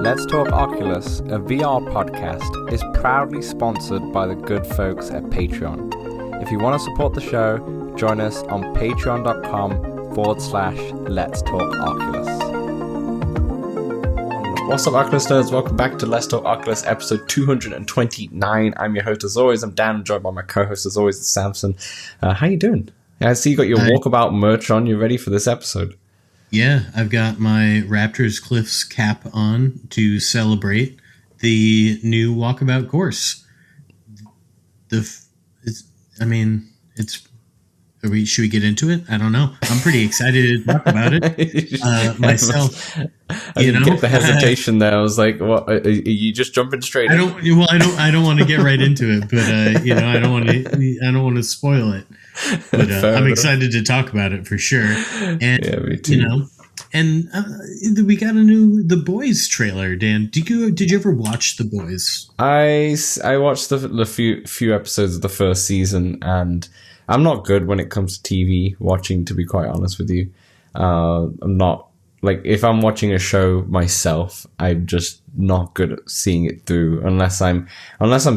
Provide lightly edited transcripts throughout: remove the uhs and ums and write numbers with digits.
Let's Talk Oculus, a VR podcast, is proudly sponsored by the good folks at Patreon. If you want to support the show, join us on patreon.com/Let's Talk Oculus. What's up, Oculus nerds? Welcome back to Let's Talk Oculus, episode 229. I'm your host as always. I'm Dan. I'm joined by my co-host as always, Samson. How you doing? I see you got your Walkabout merch on. You ready for this episode? Yeah, I've got my Raptors Cliffs cap on to celebrate the new Walkabout course. Should we get into it? I don't know. I'm pretty excited to talk about it myself. I didn't get the hesitation there. I was like, "What? Are you just jumping straight?" I don't want to get right into it, but I don't want to spoil it. But I'm excited to talk about it for sure. And yeah, me too. And we got The Boys trailer. Dan, did you ever watch The Boys? I watched the few episodes of the first season, and I'm not good when it comes to TV watching, to be quite honest with you. I'm not, like, if I'm watching a show myself, I'm just not good at seeing it through unless I'm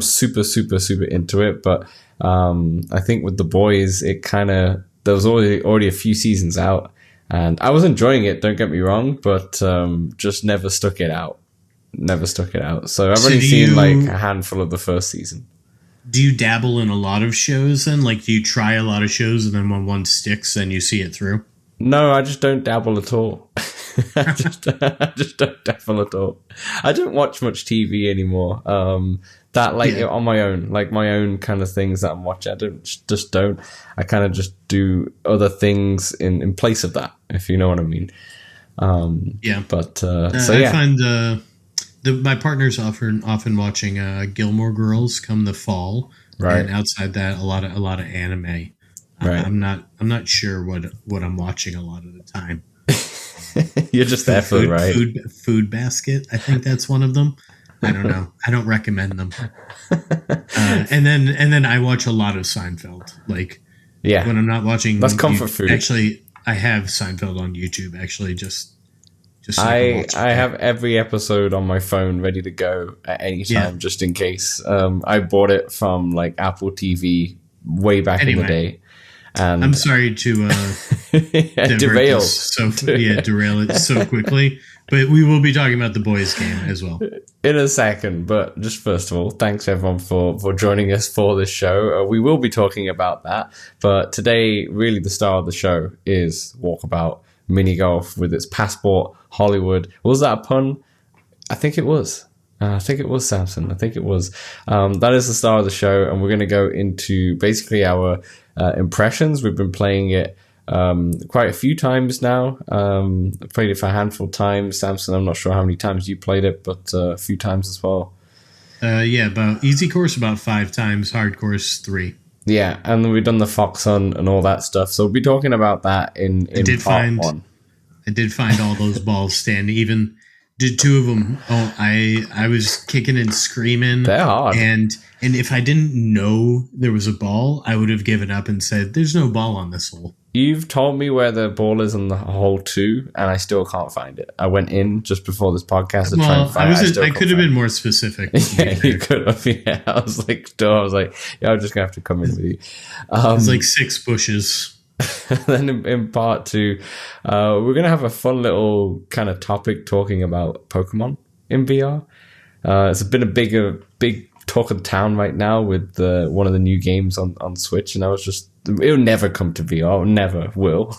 super, super, super into it. But I think with The Boys, it kind of, there was already a few seasons out, and I was enjoying it, don't get me wrong, but just never stuck it out. So I've only seen like a handful of the first season. Do you dabble in a lot of shows then? Like, do you try a lot of shows and then when one sticks, then you see it through? No, I just don't dabble at all. I just don't dabble at all. I don't watch much TV anymore. On my own, like my own kind of things that I'm watching. I don't. I kind of just do other things in place of that, if you know what I mean. But I find my partner's often watching Gilmore Girls come the fall, right? And outside that, a lot of anime. Right. I'm not sure what I'm watching a lot of the time. You're just there for right. Food Basket, I think that's one of them. I don't know. I don't recommend them. And then I watch a lot of Seinfeld. Like, when I'm not watching, that's comfort food. Actually, I have Seinfeld on YouTube. Actually, just so I have every episode on my phone ready to go at any time, just in case. I bought it from like Apple TV way back in the day. And I'm sorry to derail it so quickly, but we will be talking about The Boys game as well in a second. But just first of all, thanks everyone for joining us for this show. We will be talking about that, but today, really, the star of the show is Walkabout Mini Golf with its Passport Hollywood. Was that a pun? I think it was. Samson. I think it was. That is the star of the show, and we're going to go into basically our impressions. We've been playing it quite a few times now. I've played it for a handful of times. Samson, I'm not sure how many times you played it, but a few times as well. About easy course about 5 times, hard course 3. Yeah, and then we've done the Fox Hunt and all that stuff. So we'll be talking about that in part 1. I did find all those balls standing. Even did 2 of them. Oh, I was kicking and screaming. They're hard. And if I didn't know there was a ball, I would have given up and said, "There's no ball on this hole." You've told me where the ball is on the hole 2, and I still can't find it. I went in just before this podcast to try and find it. I could have been more specific. Yeah, you could have. Yeah, I was like, I'm just gonna have to come in with you. It's like 6 bushes. Then in part 2, we're going to have a fun little kind of topic talking about Pokemon in VR. It's been a big talk of the town right now with one of the new games on Switch, and it'll never come to VR, never will,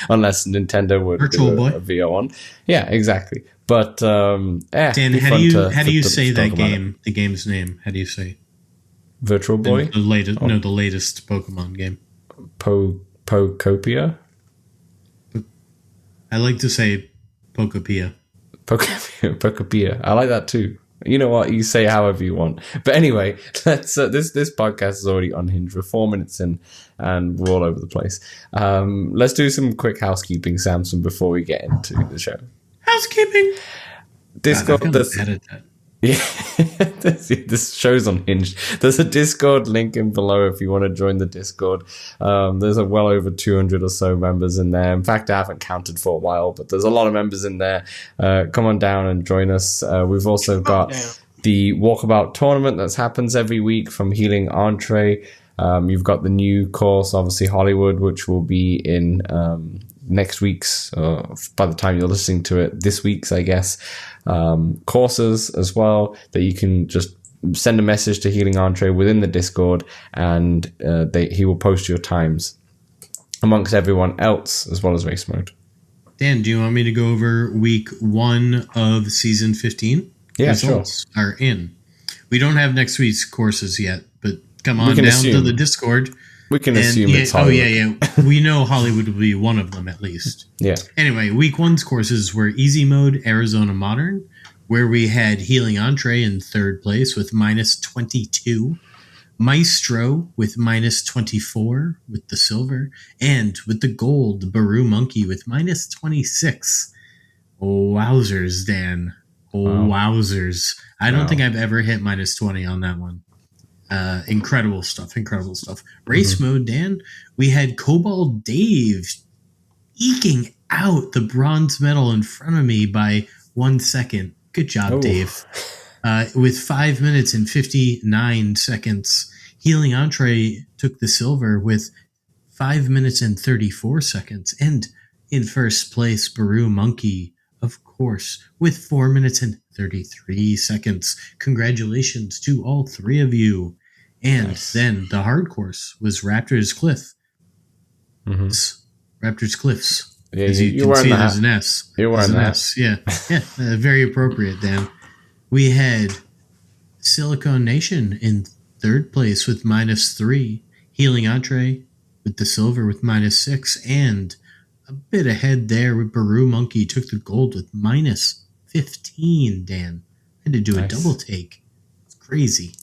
unless Nintendo would do a VR one. Yeah, exactly. But Dan, how do you say that game? The game's name? How do you say? Virtual Boy. The latest Pokemon game. Pokopia? I like to say Pokopia. Pokopia. I like that too. You know what? You say however you want. But anyway, let's. This podcast is already unhinged. We're 4 minutes in, and we're all over the place. Let's do some quick housekeeping, Samson, before we get into the show. Housekeeping. Discord. Yeah, this show's unhinged. There's a Discord link in below if you want to join the Discord. There's a well over 200 or so members in there. In fact, I haven't counted for a while, but there's a lot of members in there. Come on down and join us. We've also got the Walkabout tournament that happens every week from Healing Entree. You've got the new course, obviously Hollywood, which will be in next week's, by the time you're listening to it, this week's, I guess, courses as well, that you can just send a message to Healing Entree within the Discord, and he will post your times amongst everyone else, as well as race mode. Dan, do you want me to go over week 1 of season 15? Yeah, results are in. We don't have next week's courses yet, but come on down to the Discord. We can assume it's Hollywood. Yeah. We know Hollywood will be one of them at least. Yeah. Anyway, week 1's courses were Easy Mode, Arizona Modern, where we had Healing Entree in third place with -22, Maestro with -24 with the silver, and with the gold, Baru Monkey with -26. Wowzers, Dan. Wowzers. I don't think I've ever hit -20 on that one. Incredible stuff. Race mode, Dan. We had Cobalt Dave eking out the bronze medal in front of me by 1 second. Good job, Dave. With 5 minutes and 59 seconds. Healing Entree took the silver with 5 minutes and 34 seconds. And in first place, Baru Monkey, of course, with 4 minutes and 33 seconds. Congratulations to all three of you. And then the hard course was Raptor's Cliff. Raptor's Cliffs. Yeah, as you can see, there's an S. You're wearing that. Yeah. Very appropriate, Dan. We had Silicon Nation in third place with -3. Healing Entree with the silver with -6. And a bit ahead there with Baru Monkey took the gold with -15, Dan. I had to do a double take. It's crazy.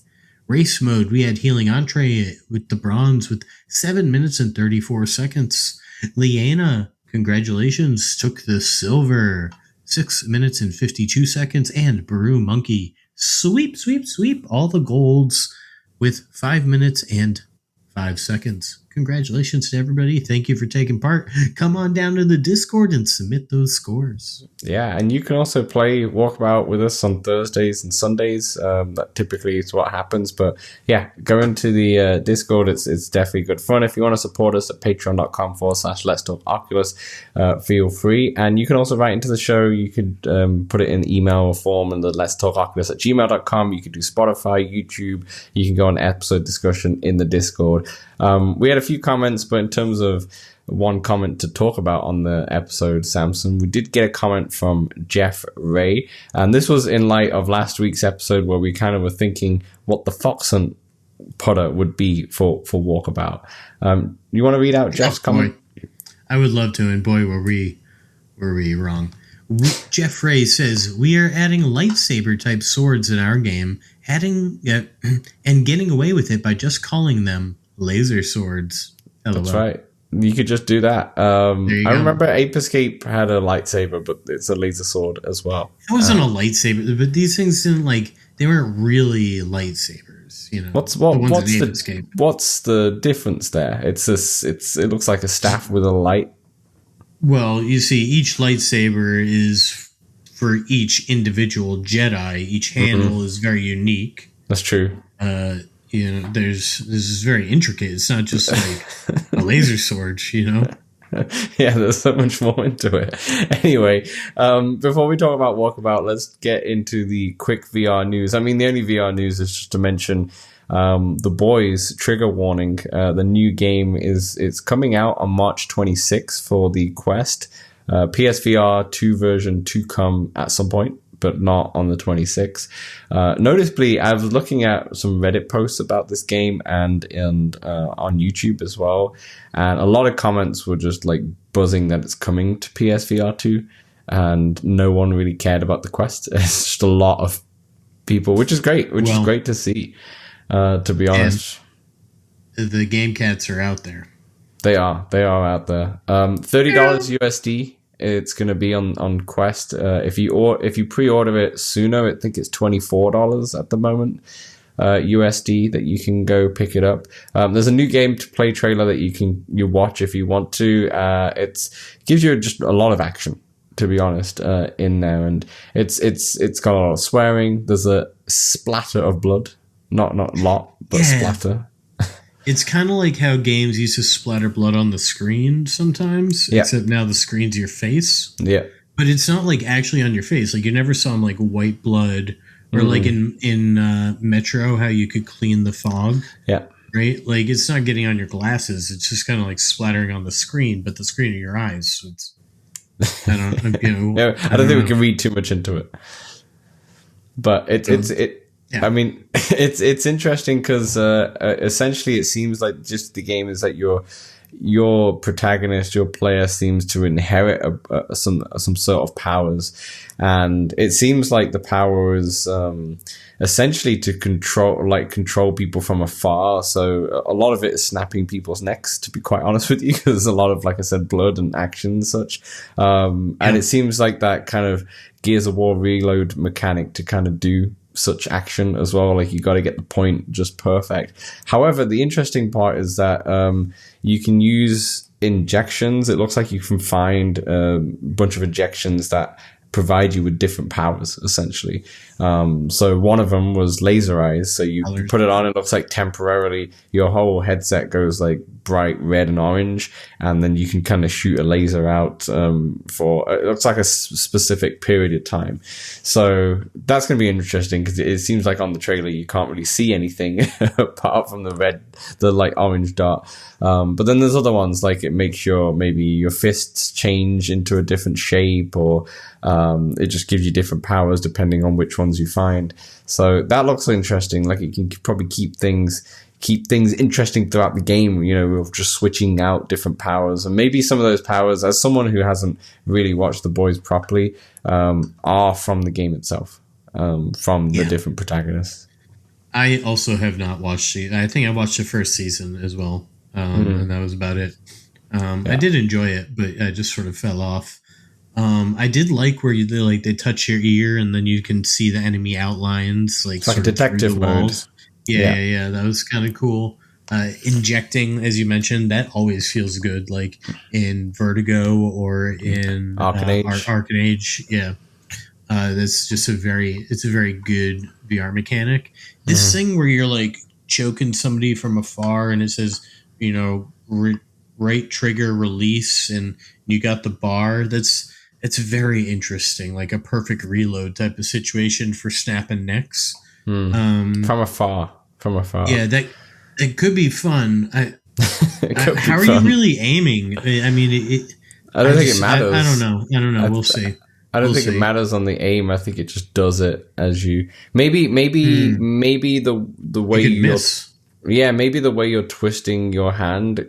Race mode, we had Healing Entree with the bronze with 7 minutes and 34 seconds. Liana, congratulations, took the silver. 6 minutes and 52 seconds. And Baru Monkey, sweep all the golds with 5 minutes and 5 seconds. Congratulations to everybody. Thank you for taking part. Come on down to the Discord and submit those scores. Yeah, and you can also play Walkabout with us on Thursdays and Sundays. That typically is what happens. But yeah, go into the Discord. It's definitely good fun. If you want to support us at patreon.com/letstalkoculus, feel free. And you can also write into the show. You could put it in email form in the letstalkoculus@gmail.com. You could do Spotify, YouTube. You can go on episode discussion in the Discord. We had a few comments, but in terms of one comment to talk about on the episode, Samson, we did get a comment from Jeff Ray, and this was in light of last week's episode where we kind of were thinking what the Fox Hunt putter would be for Walkabout. You want to read out Jeff's comment? I would love to, and boy, were we wrong. Jeff Ray says, we are adding lightsaber type swords in our game, and getting away with it by just calling them laser swords. LOL. That's right. You could just do that. I remember Ape Escape had a lightsaber, but it's a laser sword as well. It wasn't a lightsaber, but these things didn't they weren't really lightsabers. You know, what's the difference there? It looks like a staff with a light. Well, you see, each lightsaber is for each individual Jedi. Each handle is very unique. That's true. This is very intricate. It's not just like a laser sword, Yeah, there's so much more into it. Anyway, before we talk about Walkabout, let's get into the quick VR news. I mean, the only VR news is just to mention The Boys, trigger warning. The new game it's coming out on March 26th for the Quest. PSVR 2 version to come at some point, but not on the 26th. Noticeably, I was looking at some Reddit posts about this game and on YouTube as well, and a lot of comments were just like buzzing that it's coming to PSVR 2, and no one really cared about the Quest. It's just a lot of people, which is great, is great to see, to be honest. The game cats are out there. They are out there. $30 USD it's going to be on Quest. If you pre-order it sooner, I think it's $24 at the moment. USD that you can go pick it up. There's a new game to play trailer that you watch if you want to. It gives you just a lot of action, to be honest, in there, and it's got a lot of swearing. There's a splatter of blood, not a lot, but splatter. It's kind of like how games used to splatter blood on the screen sometimes, except now the screen's your face. Yeah, but it's not like actually on your face. Like you never saw like white blood. Or like in Metro, how you could clean the fog. Yeah. Right? Like, it's not getting on your glasses. It's just kind of like splattering on the screen, but the screen of your eyes. So it's, I don't think we can read too much into it. But I mean, it's interesting because essentially it seems like just the game is that your protagonist, your player, seems to inherit some sort of powers, and it seems like the power is essentially to control people from afar. So a lot of it is snapping people's necks, to be quite honest with you, because there's a lot of, like I said, blood and action and such. And it seems like that kind of Gears of War reload mechanic to kind of do such action as well. Like, you got to get the point just perfect. However, the interesting part is that you can use injections. It looks like you can find a bunch of injections that provide you with different powers, essentially. So one of them was laser eyes. So you put it on, it looks like temporarily your whole headset goes like bright red and orange, and then you can kind of shoot a laser out for, it looks like a specific period of time. So that's going to be interesting, because it seems like on the trailer you can't really see anything apart from the like orange dot. But then there's other ones, like it makes maybe your fists change into a different shape, or it just gives you different powers depending on which ones you find. So that looks interesting. Like, it can probably keep things interesting throughout the game, you know, with just switching out different powers. And maybe some of those powers, as someone who hasn't really watched The Boys properly, are from the game itself, from the different protagonists. I also have not watched it. I think I watched the first season as well, and that was about it. I did enjoy it, but I just sort of fell off. I did like where they touch your ear and then you can see the enemy outlines, like, it's like a detective mode. Yeah, that was kind of cool. Injecting, as you mentioned, that always feels good, like in Vertigo or in Arcane Age. Yeah, that's just a very good VR mechanic. This thing where you're like choking somebody from afar and it says, you know, right trigger release, and you got the bar. It's very interesting, like a perfect reload type of situation for snapping necks. From afar. Yeah, that it could be fun. How are you really aiming? I mean, I don't think it matters. I don't know. We'll see. I don't think it matters on the aim. I think it just does it as you. Maybe the way you miss. Yeah, maybe the way you're twisting your hand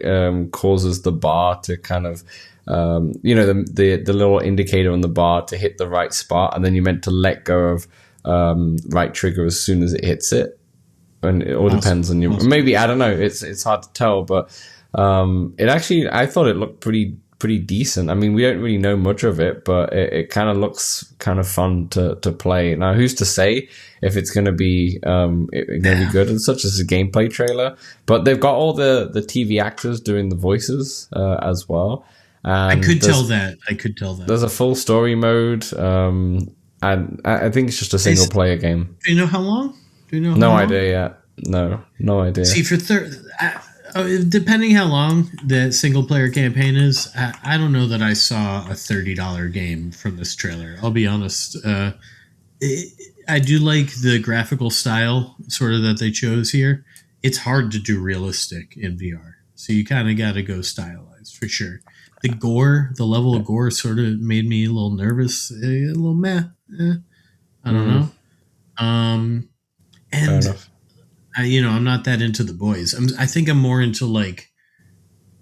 causes the bar to kind of, you know, the little indicator on the bar to hit the right spot, and then you're meant to let go of right trigger as soon as it hits it. And it all depends on you. Maybe, I don't know. It's hard to tell, but it actually, I thought it looked pretty decent. I mean, we don't really know much of it, but it kind of looks kind of fun to play. Now, who's to say if it's going to be good and such as a gameplay trailer? But they've got all the TV actors doing the voices as well. I could tell that. There's a full story mode, and I think it's just a single player game. Do you know how long? No idea yet. No idea. See, for depending how long the single player campaign is, I don't know that I saw a $30 game from this trailer. I'll be honest. I do like the graphical style sort of that they chose here. It's hard to do realistic in VR, so you kind of got to go stylized for sure. The level of gore sort of made me a little nervous, a little meh. I don't know. And I'm not that into The Boys. I think I'm more into like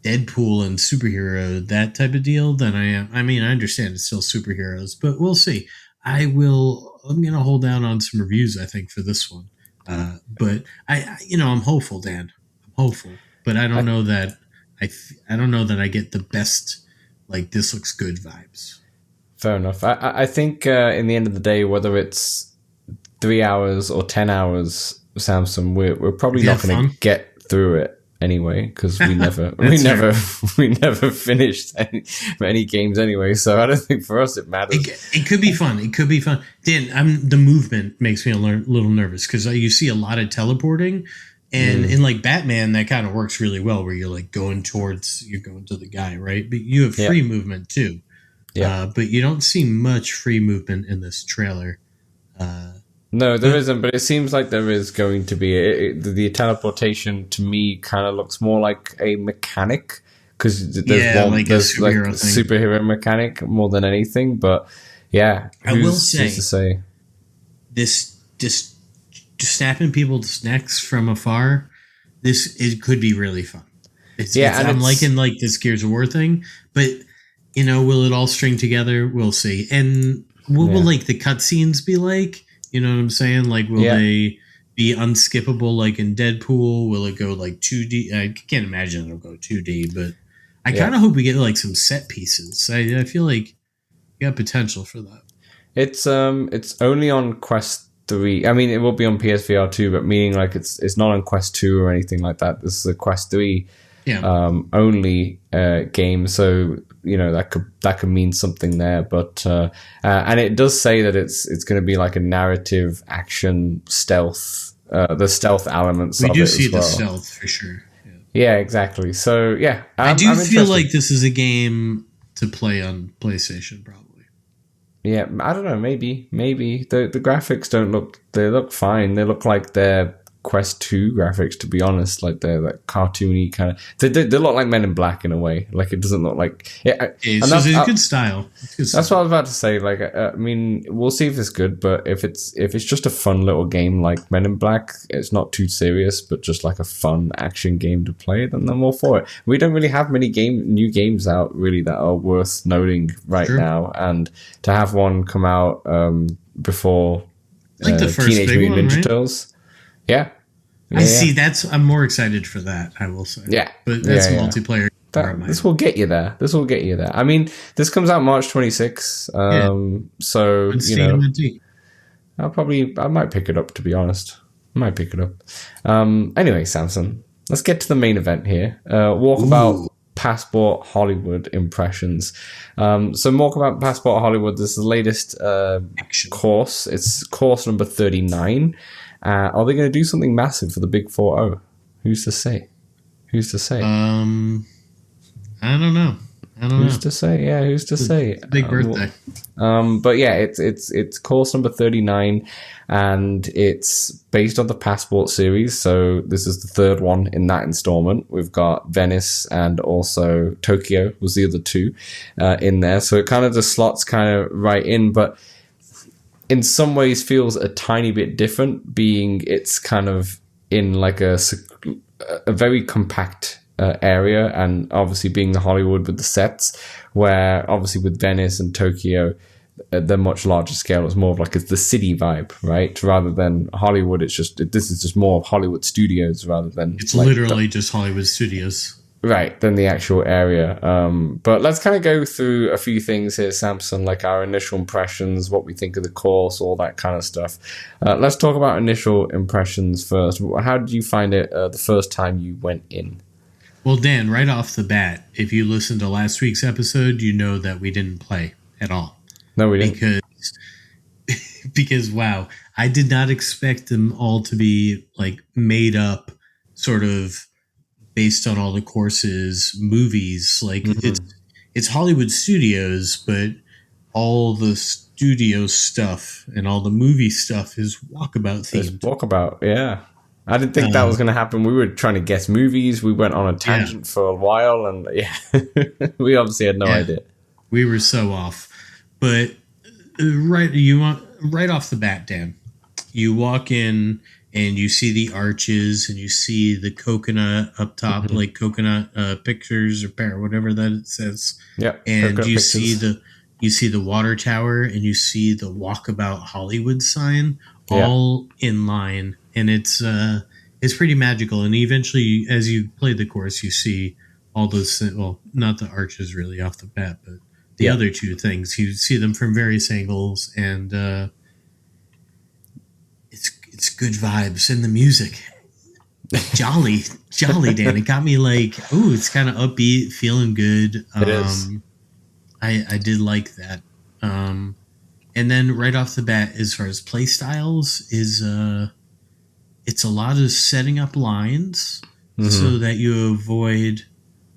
Deadpool and superhero, that type of deal than I am. I mean, I understand it's still superheroes, but we'll see. I'm going to hold down on some reviews, I think, for this one. But I'm hopeful, Dan. I'm hopeful, but I don't know that I don't know that I get the best, like, this looks good vibes. Fair enough. I think in the end of the day, whether it's 3 hours or 10 hours, Samson, we're probably not going to get through it anyway, because we never we never finished any games anyway. So I don't think for us it matters. It could be fun. It could be fun. Dan, the movement makes me a little nervous because you see a lot of teleporting, and in like Batman, that kind of works really well where you're like going to the guy, right? But you have free movement too. Yeah, but you don't see much free movement in this trailer. No, there isn't, but it seems like there is going to be. The teleportation to me kind of looks more like a mechanic, because there's a superhero mechanic more than anything. But yeah, I will say, this just snapping people's necks from afar. It could be really fun. I'm liking like this Gears of War thing, but will it all string together? We'll see. And what will like the cutscenes be like? You know what I'm saying? Like, will they be unskippable like in Deadpool? Will it go like 2D? I can't imagine it'll go 2D, but I kind of hope we get like some set pieces. I feel like you got potential for that. It's only on Quest 3. I mean, it will be on PSVR 2, but meaning like it's not on Quest 2 or anything like that. This is a Quest 3 only game. So that could mean something there, but and it does say that it's going to be like a narrative action stealth, the stealth elements. We do see the stealth for sure. Yeah, exactly. So yeah, I do feel like this is a game to play on PlayStation, probably. Yeah, I don't know. Maybe the graphics don't look. They look fine. They look like they're Quest 2 graphics, to be honest. Like they're like cartoony kind of. They look like Men in Black in a way. Like it doesn't look like. It's good style. That's what I was about to say. Like I mean, we'll see if it's good, but if it's just a fun little game like Men in Black, it's not too serious, but just like a fun action game to play, then I'm all for it. We don't really have many new games out really that are worth noting right now, and to have one come out before like the first Teenage Mutant Ninja Turtles. Yeah. I see. I'm more excited for that, I will say. Yeah. But that's multiplayer. This will get you there. I mean, this comes out March 26th. So, I might pick it up, to be honest. Anyway, Samson, let's get to the main event here. Walkabout Passport Hollywood impressions. So Walkabout Passport Hollywood, this is the latest course. It's course number 39. Are they going to do something massive for the Big 4-0? Who's to say? I don't know. Who's to say? Yeah, who's to say? Big birthday. But yeah, it's course number 39, and it's based on the Passport series. So this is the third one in that installment. We've got Venice and also Tokyo was the other two in there. So it kind of just slots kind of right in, but in some ways feels a tiny bit different, being it's kind of in like a very compact area, and obviously being the Hollywood with the sets, where obviously with Venice and Tokyo, they're much larger scale. It's more of like it's the city vibe, right? Rather than Hollywood, this is just more of Hollywood studios rather than... It's like literally just Hollywood studios. Right, than the actual area. But let's kind of go through a few things here, Samson, like our initial impressions, what we think of the course, all that kind of stuff. Let's talk about initial impressions first. How did you find it the first time you went in? Well, Dan, right off the bat, if you listened to last week's episode, you know that we didn't play at all. No, we didn't. Because wow, I did not expect them all to be like made up sort of based on all the courses, movies. Like it's Hollywood studios, but all the studio stuff and all the movie stuff is Walkabout themed. It's Walkabout, yeah. I didn't think that was going to happen. We were trying to guess movies. We went on a tangent for a while, and we obviously had no idea. We were so off. But right off the bat, Dan, you walk in and you see the arches and you see the coconut up top, like coconut pictures or whatever that it says. Yeah, and you see the water tower and you see the Walkabout Hollywood sign all in line. And it's pretty magical. And eventually, as you play the course, you see all those, well, not the arches really off the bat, but the other two things. You see them from various angles, and it's good vibes, and the music, jolly, Dan. It got me like, oh, it's kind of upbeat, feeling good. It is. I did like that. And then right off the bat, as far as play styles, is it's a lot of setting up lines so that you avoid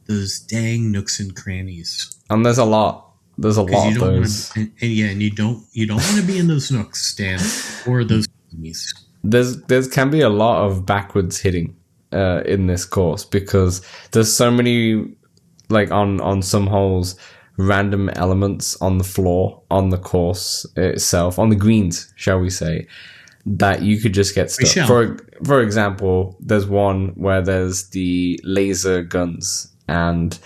those dang nooks and crannies. And there's a lot. There's a lot of those. And you don't want to be in those nooks, Dan, or those crannies. There's can be a lot of backwards hitting in this course, because there's so many, like on some holes, random elements on the floor, on the course itself, on the greens, shall we say, that you could just get stuck. For example, there's one where there's the laser guns, and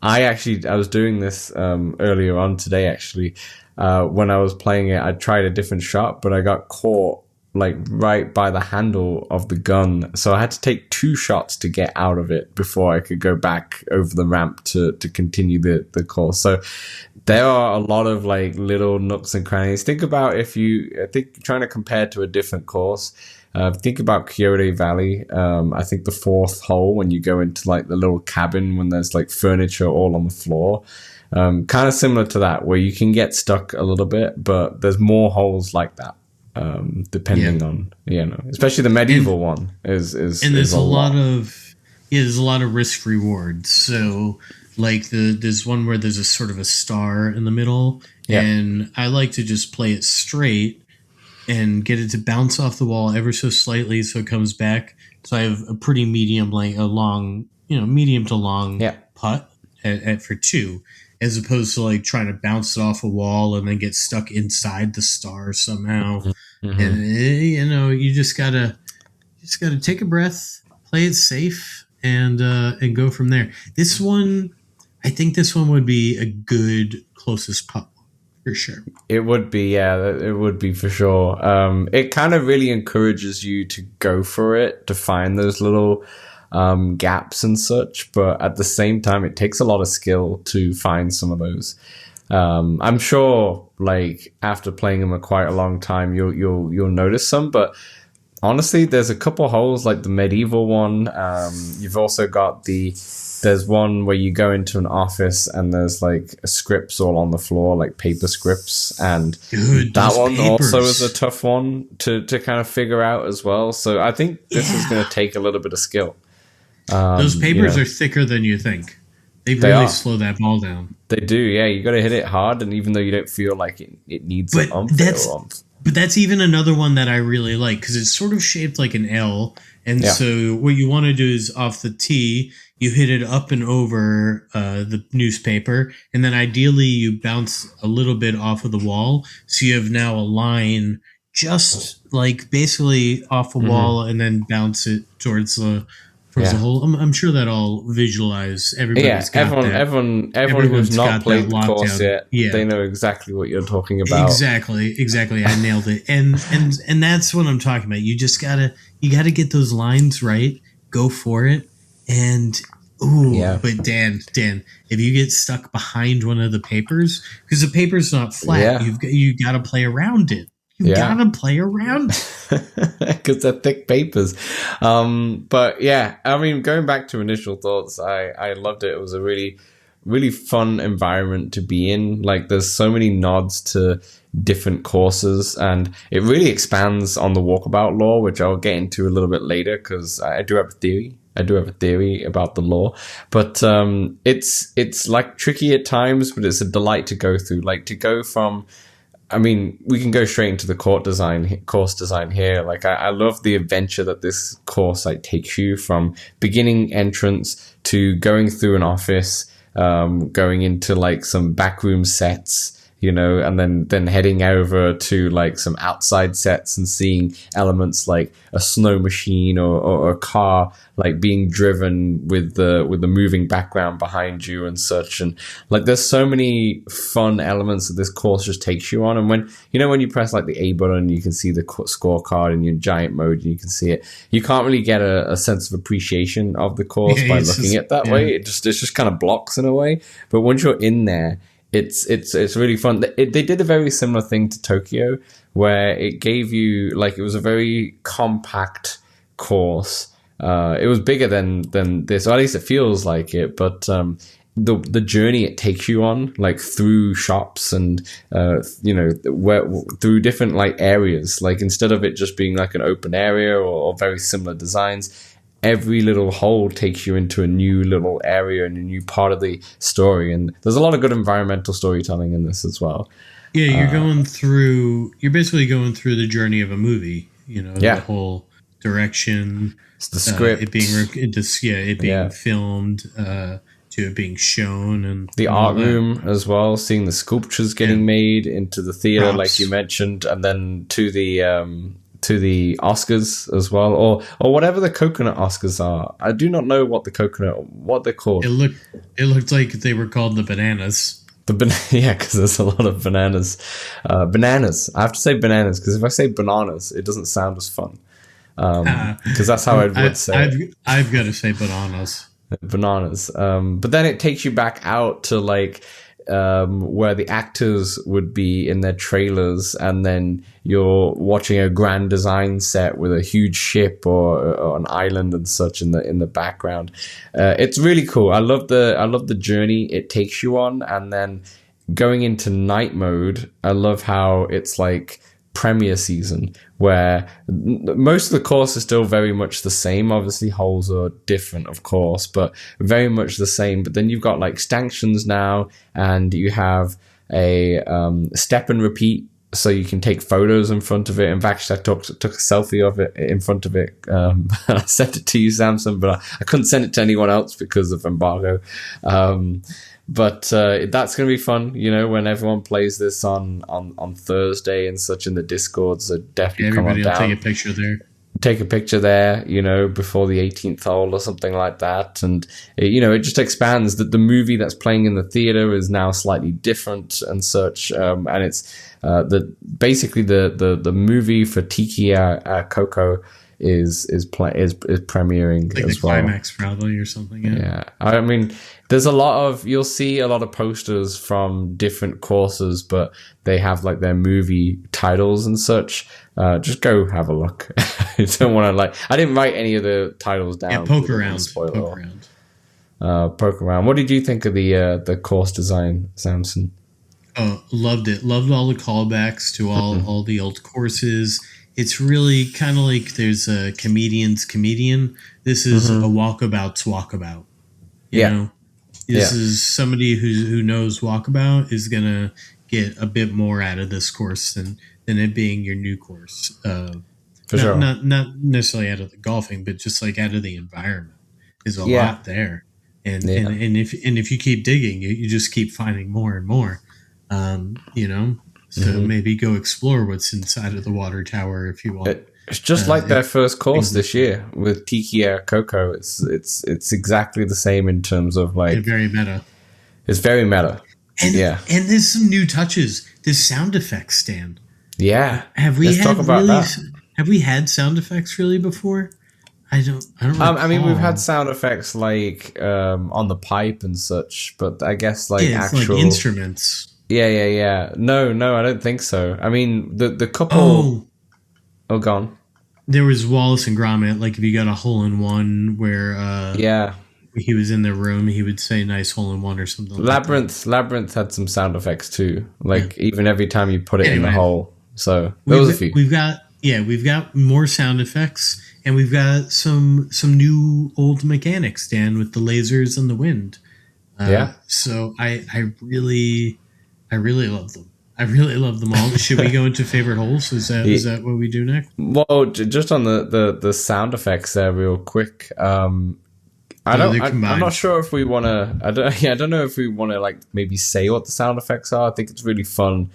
I was doing this earlier on today, actually. When I was playing it, I tried a different shot, but I got caught like right by the handle of the gun, so I had to take 2 shots to get out of it before I could go back over the ramp to continue the course. So there are a lot of like little nooks and crannies. Think about trying to compare to a different course. Think about Coyote Valley. I think the 4th hole, when you go into like the little cabin when there's like furniture all on the floor. Kind of similar to that, where you can get stuck a little bit, but there's more holes like that. Depending on, especially the medieval one is there's a lot of risk reward. So like there's one where there's a sort of a star in the middle, and I like to just play it straight and get it to bounce off the wall ever so slightly so it comes back. So I have a pretty medium to long putt at for 2. As opposed to like trying to bounce it off a wall and then get stuck inside the star somehow. And you just gotta take a breath, play it safe, and go from there. This one, I think this one would be a good closest putt for sure. It would be, it would be for sure. It kind of really encourages you to go for it, to find those little gaps and such, but at the same time it takes a lot of skill to find some of those. I'm sure like after playing them quite a long time you'll notice some, but honestly there's a couple holes like the medieval one. You've also got there's one where you go into an office and there's like scripts all on the floor, like paper scripts, and that one also is a tough one to kind of figure out as well. So I think this is going to take a little bit of skill. Those papers are thicker than you think. They really slow that ball down. They do, yeah. You got to hit it hard, and even though you don't feel like it needs an umph. But that's even another one that I really like, because it's sort of shaped like an L. And so what you want to do is off the tee, you hit it up and over the newspaper, and then ideally you bounce a little bit off of the wall. So you have now a line just like basically off a wall, and then bounce it towards the whole. I'm sure that all visualize. Everybody's got everyone who's not played the course yet, they know exactly what you're talking about. Exactly. I nailed it. And that's what I'm talking about. You just gotta get those lines right. Go for it. And but Dan, if you get stuck behind one of the papers, because the paper's not flat, you got to play around it. Gotta play around because they're thick papers. But yeah, I mean, going back to initial thoughts, I loved it. It was a really, really fun environment to be in. Like, there's so many nods to different courses, and it really expands on the Walkabout lore, which I'll get into a little bit later, because I do have a theory. About the lore, but it's like tricky at times, but it's a delight to go through. Like, to go from, I mean, we can go straight into the course design here. Like, I love the adventure that this course like takes you from beginning entrance to going through an office, going into like some backroom sets, and then heading over to like some outside sets and seeing elements like a snow machine or a car like being driven with the moving background behind you and such. And like, there's so many fun elements that this course just takes you on. And when you press like the A button, you can see the scorecard in your giant mode, and you can see it. You can't really get a sense of appreciation of the course by looking at it that way. It just kind of blocks in a way. But once you're in there, it's really fun. They did a very similar thing to Tokyo, where it gave you like, it was a very compact course. It was bigger than this, or at least it feels like it. But the journey it takes you on, like through shops and through different like areas, like instead of it just being like an open area or very similar designs, every little hole takes you into a new little area and a new part of the story. And there's a lot of good environmental storytelling in this as well. Yeah, you're basically going through the journey of a movie, the whole direction, it's the script, it being filmed, to it being shown, and the art room as well, seeing the sculptures getting made into the theater, props, like you mentioned, and then to the Oscars as well, or whatever the coconut Oscars are. I do not know what they're called. It looked like they were called the bananas. Yeah, because there's a lot of bananas. Bananas. I have to say bananas because if I say bananas, it doesn't sound as fun. Because that's how I would say it. I've got to say bananas. Bananas. But then it takes you back out to like where the actors would be in their trailers, and then you're watching a grand design set with a huge ship or an island and such in the background. It's really cool. I love the journey it takes you on, and then going into night mode, I love how it's like premiere season, where most of the course is still very much the same. Obviously holes are different, of course, but very much the same. But then you've got like stanchions now, and you have a step and repeat, so you can take photos in front of it. In fact, I took a selfie of it in front of it. I sent it to you, Samson, but I couldn't send it to anyone else because of embargo. But that's going to be fun, when everyone plays this on Thursday and such in the Discord. So definitely come on down. Everybody will take a picture there. Take a picture there, before the 18th hole or something like that. And, it just expands that the movie that's playing in the theater is now slightly different and such. And it's basically the movie for Tiki Coco is premiering like as the well. climax probably or something. Yeah. I mean, you'll see a lot of posters from different courses, but they have like their movie titles and such. Just go have a look. You don't want to I didn't write any of the titles down. Yeah, poke around. Poke around. What did you think of the course design, Samson? Oh, loved it. Loved all the callbacks to all the old courses. It's really kind of like there's a comedian's comedian. This is a walkabout's walkabout. You know? This is somebody who knows Walkabout is going to get a bit more out of this course than it being your new course. For sure. Not necessarily out of the golfing, but just like out of the environment. There's a lot there. And if you keep digging, you just keep finding more and more. So maybe go explore what's inside of the water tower if you want. It's just like their first course this year with Tiki Coco. It's exactly the same in terms of like very meta. It's very meta. And there's some new touches. This sound effects stand. Yeah. Have we had sound effects really before? I don't recall. I mean, we've had sound effects like on the pipe and such, but I guess like actual like instruments. Yeah. No, I don't think so. I mean, the couple. Oh, gone. There was Wallace and Gromit. Like if you got a hole in one where he was in the room, he would say "nice hole in one" or something. Labyrinth had some sound effects too. Like even every time you put it in the hole. So there was a few. We've got more sound effects, and we've got some new old mechanics, Dan, with the lasers and the wind. So I really love them. I really love them all. Should we go into favorite holes? Is that what we do next? Well, just on the sound effects there, real quick. I'm not sure if we want to. I don't know if we want to like maybe say what the sound effects are. I think it's really fun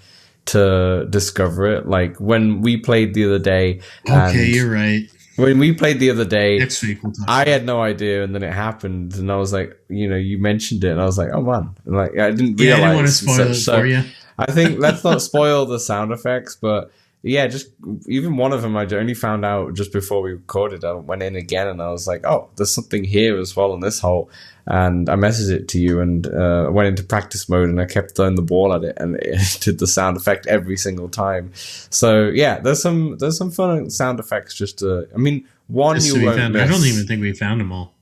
to discover it. Like when we played the other day. Okay, you're right. When we played the other day, next week we'll talk I had no idea, and then it happened, and I was like, you mentioned it, and I was like, oh man, and like I didn't realize. I didn't want to spoil it for you. I think let's not spoil the sound effects, but yeah, just even one of them I only found out just before we recorded. I went in again and I was like, oh, there's something here as well in this hole. And I messaged it to you and went into practice mode and I kept throwing the ball at it and it did the sound effect every single time. So yeah, there's some fun sound effects. I mean, one Just you so we won't found, miss. I don't even think we found them all.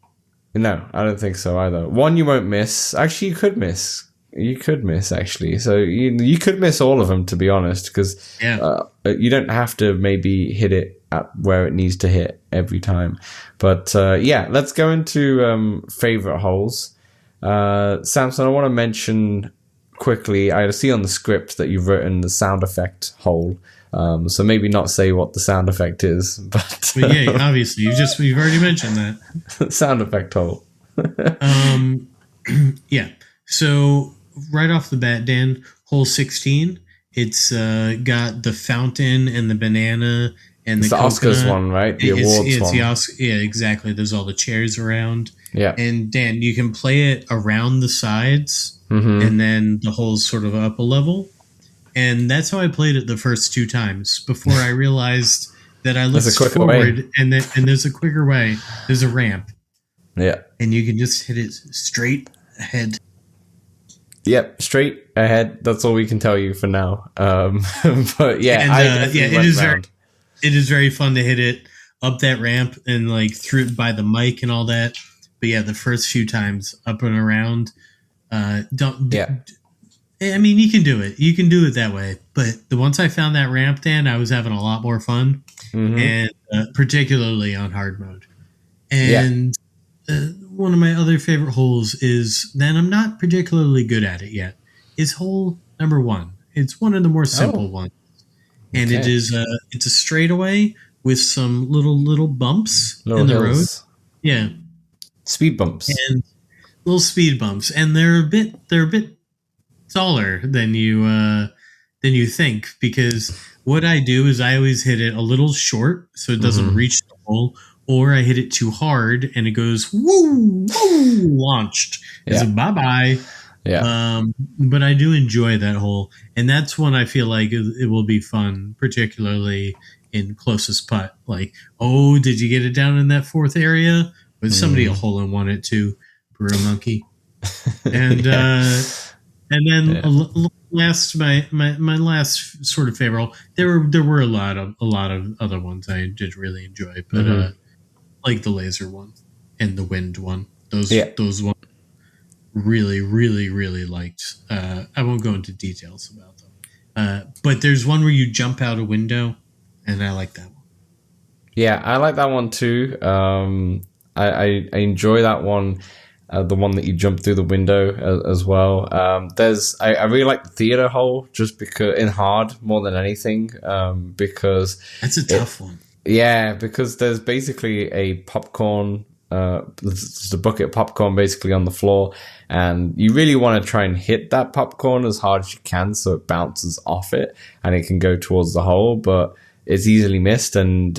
No, I don't think so either. One you won't miss. Actually, you could miss. You could miss, actually. So you could miss all of them, to be honest, because you don't have to maybe hit it at where it needs to hit every time. But yeah, let's go into favorite holes. Samson, I want to mention quickly, I see on the script that you've written the sound effect hole. So maybe not say what the sound effect is, but yeah, obviously we've already mentioned that. Sound effect hole. Yeah. So right off the bat, Dan, hole 16, it's got the fountain and the banana and it's the Oscars one, right? The awards one. Yeah, exactly. There's all the chairs around. Yeah. And Dan, you can play it around the sides, and then the hole's sort of up a level. And that's how I played it the first 2 times before I realized that I looked forward and there's a quicker way. There's a ramp. Yeah. And you can just hit it straight ahead. Yep, straight ahead. That's all we can tell you for now. But yeah, and, it is very fun to hit it up that ramp and like through by the mic and all that. But yeah, the first few times up and around, I mean, you can do it. You can do it that way. But once I found that ramp, Dan, I was having a lot more fun, and particularly on hard mode. And one of my other favorite holes is that I'm not particularly good at it yet. Is hole number 1. It's one of the more simple ones, and it's a straightaway with some little bumps in the road. Yeah, speed bumps and little speed bumps, and they're a bit taller than you think, because what I do is I always hit it a little short so it doesn't reach the hole, or I hit it too hard and it goes woo, launched. It's a bye-bye. Yeah. But I do enjoy that hole, and that's one I feel like it will be fun, particularly in closest putt. Like, oh, did you get it down in that 4th area? But somebody a hole in one it too, Brewer Monkey. And and then last my last sort of favorite hole. There were a lot of other ones I did really enjoy, but like the laser one and the wind one. Those ones really, really, really liked. I won't go into details about them. But there's one where you jump out a window, and I like that one. Yeah, I like that one too. I enjoy that one. The one that you jump through the window as well. I really like the theater hole just because in hard more than anything, because that's a tough one. Yeah, because there's basically a popcorn, just a bucket of popcorn basically on the floor, and you really want to try and hit that popcorn as hard as you can so it bounces off it and it can go towards the hole, but it's easily missed, and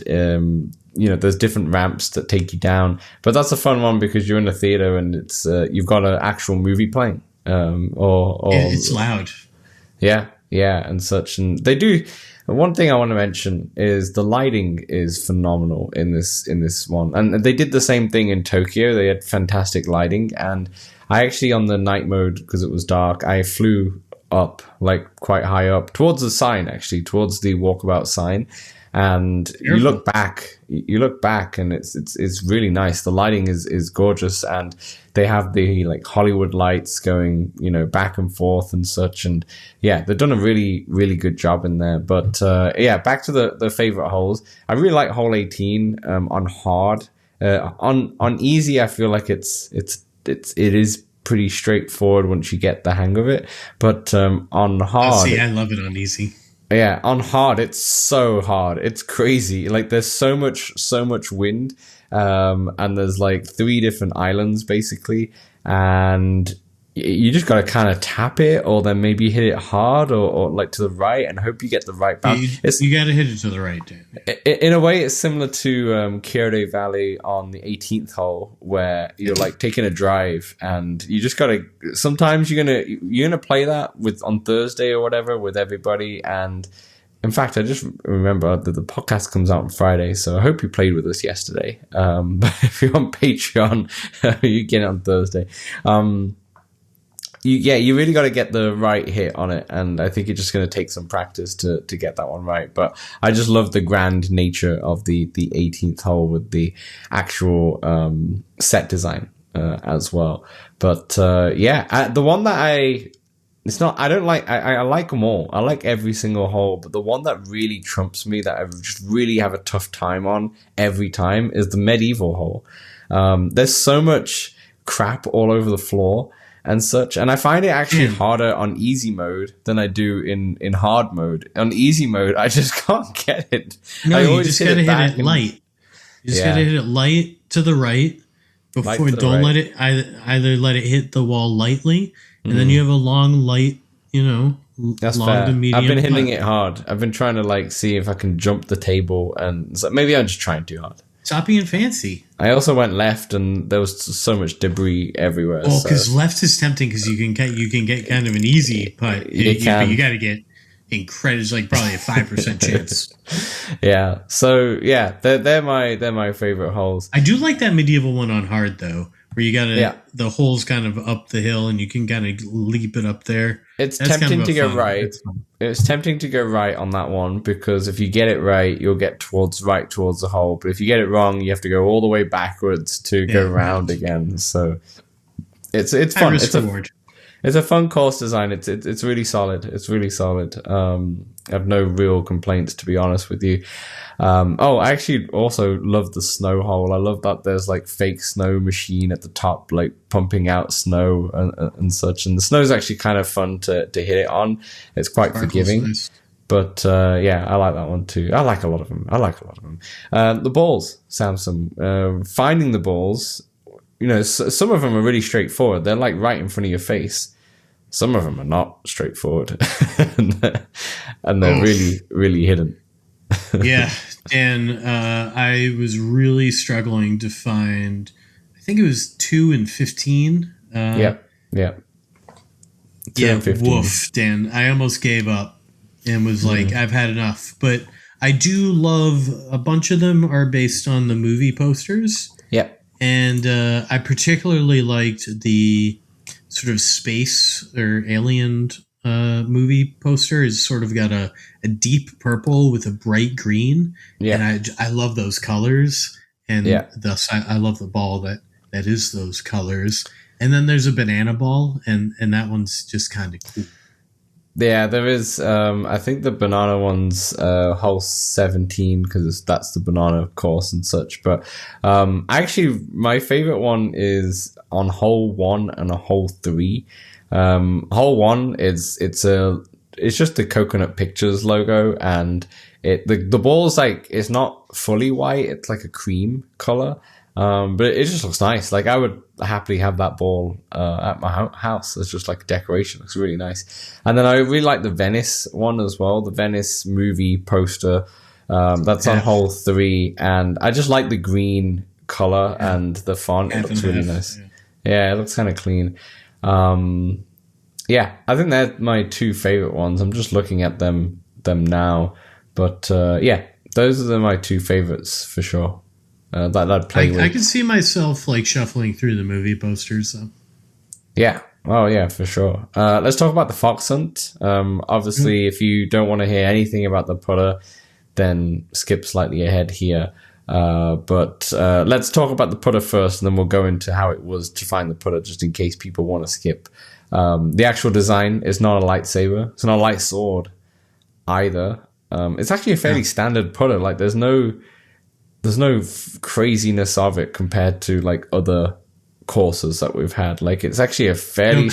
there's different ramps that take you down. But that's a fun one because you're in a theater and it's you've got an actual movie playing, or it's loud. Yeah, and such. And they do. One thing I want to mention is the lighting is phenomenal in this one, and they did the same thing in Tokyo. They had fantastic lighting, and I actually on the night mode, because it was dark, I flew up like quite high up towards the sign, actually towards the Walkabout sign, and you look back and it's really nice. The lighting is gorgeous, and they have the like Hollywood lights going back and forth and such, and yeah, they've done a really, really good job in there. But back to the favorite holes. I really like hole 18 on hard. On easy, I feel like it is pretty straightforward once you get the hang of it, but on hard, I love it on easy. Yeah, on hard, it's so hard. It's crazy. Like, there's so much wind, and there's like 3 different islands basically, and you just got to kind of tap it, or then maybe hit it hard, or like to the right, and hope you get the right bounce. You got to hit it to the right, Dan. In a way, it's similar to Kyoto Valley on the 18th hole, where you're like taking a drive, and you just got to. Sometimes you're gonna play that on Thursday or whatever with everybody, and In fact, I just remember that the podcast comes out on Friday, so I hope you played with us yesterday. But if you're on Patreon, you get it on Thursday. You really got to get the right hit on it, and I think it's just going to take some practice to get that one right. But I just love the grand nature of the 18th hole with the actual set design as well. But the one that I like them all. I like every single hole, but the one that really trumps me, that I just really have a tough time on every time, is the medieval hole. There's so much crap all over the floor and such, and I find it actually harder on easy mode than I do in hard mode. On easy mode, I just can't get it. No, you just gotta hit it light. You just gotta hit it light to the right. Before, don't let it either let it hit the wall lightly, and then you have a long light, that's long fair. to medium. I've been hitting it hard. I've been trying to see if I can jump the table, and so maybe I'm just trying too hard. Stop being fancy. I also went left, and there was so much debris everywhere. Well, because left is tempting, because you can get kind of an easy putt. You got to get incredible, probably a 5% chance. Yeah. So yeah, they're my favorite holes. I do like that medieval one on hard though, where you gotta the hole's kind of up the hill and you can kind of leap it up there. It's tempting to go right. It's tempting to go right on that one, because if you get it right, you'll get towards the hole. But if you get it wrong, you have to go all the way backwards to go round again. So it's fun. It's a fun course design. It's really solid. It's really solid. I have no real complaints, to be honest with you. I actually also love the snow hole. I love that there's fake snow machine at the top, pumping out snow and such. And the snow is actually kind of fun to hit it on. It's quite forgiving. Nice. But I like that one too. I like a lot of them. The balls, Samson. Finding the balls. Some of them are really straightforward. They're right in front of your face. Some of them are not straightforward, and they're really, really hidden. Yeah, and I was really struggling to find. I think it was 2 and 15. Yeah. 2 and 15. Woof, Dan. I almost gave up and was like, I've had enough. But I do love a bunch of them are based on the movie posters. Yeah. And I particularly liked the sort of space or alien movie poster. It's sort of got a deep purple with a bright green. Yeah. And I love those colors. And thus I love the ball that is those colors. And then there's a banana ball, and that one's just kind of cool. Yeah, there is. I think the banana one's hole 17, because that's the banana course and such. But actually, my favorite one is on hole 1 and a hole 3. Hole 1 it's just the Coconut Pictures logo, and the ball's it's not fully white. It's like a cream color. But it just looks nice. I would happily have that ball at my house. It's just a decoration. It looks really nice. And then I really like the Venice one as well. The Venice movie poster. That's on hole 3. And I just like the green color and the font. It looks really nice. Yeah, it looks kind of clean. I think they're my 2 favorite ones. I'm just looking at them now. But those are my 2 favorites for sure. That I'd play with. I can see myself shuffling through the movie posters though. Yeah. Oh yeah, for sure. Let's talk about the fox hunt. Obviously, if you don't want to hear anything about the putter, then skip slightly ahead here. But let's talk about the putter first, and then we'll go into how it was to find the putter, just in case people want to skip. The actual design is not a lightsaber. It's not a light sword either. It's actually a fairly standard putter. There's no craziness of it compared to other courses that we've had. It's actually a fairly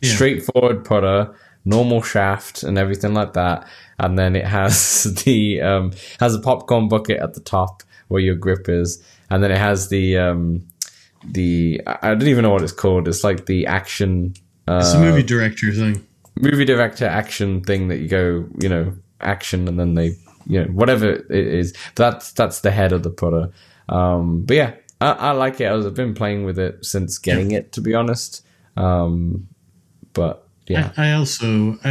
straightforward putter, normal shaft and everything like that. And then it has has a popcorn bucket at the top where your grip is, and then it has the I don't even know what it's called. It's the action. It's a movie director thing. Movie director action thing that you go, action, and then they. Whatever it is, that's the head of the putter. But yeah, I like it. I've been playing with it since getting it, to be honest. But Yeah. I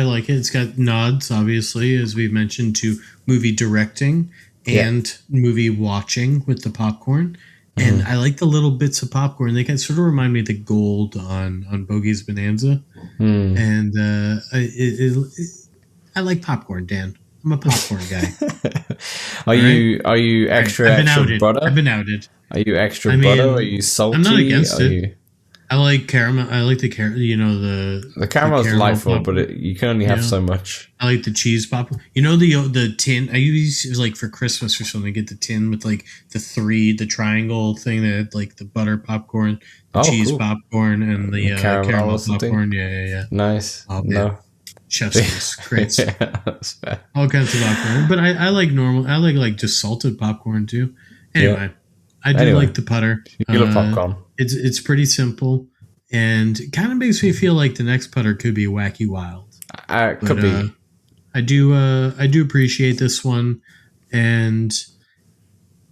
like it. It's got nods, obviously, as we've mentioned, to movie directing and movie watching with the popcorn. And I like the little bits of popcorn. They can sort of remind me of the gold on Bogey's Bonanza. And I like popcorn, Dan. I'm a popcorn guy. Are you extra butter? I've been outed. Are you extra butter? Are you salty? I'm not against it. I like caramel. I like the the caramel is delightful, but you can only have so much. I like the cheese popcorn. You know the tin. I use like for Christmas or something. Get the tin with like the triangle thing that like the butter popcorn, the cheese popcorn, and the caramel popcorn. Yeah. Nice. Oh, no. Chef's great. That's fair. All kinds of popcorn, but I like normal. I like just salted popcorn too. Anyway. I do like the putter. You love popcorn. It's pretty simple, and kind of makes me feel like the next putter could be Wacky Wild. Could be. I do appreciate this one, and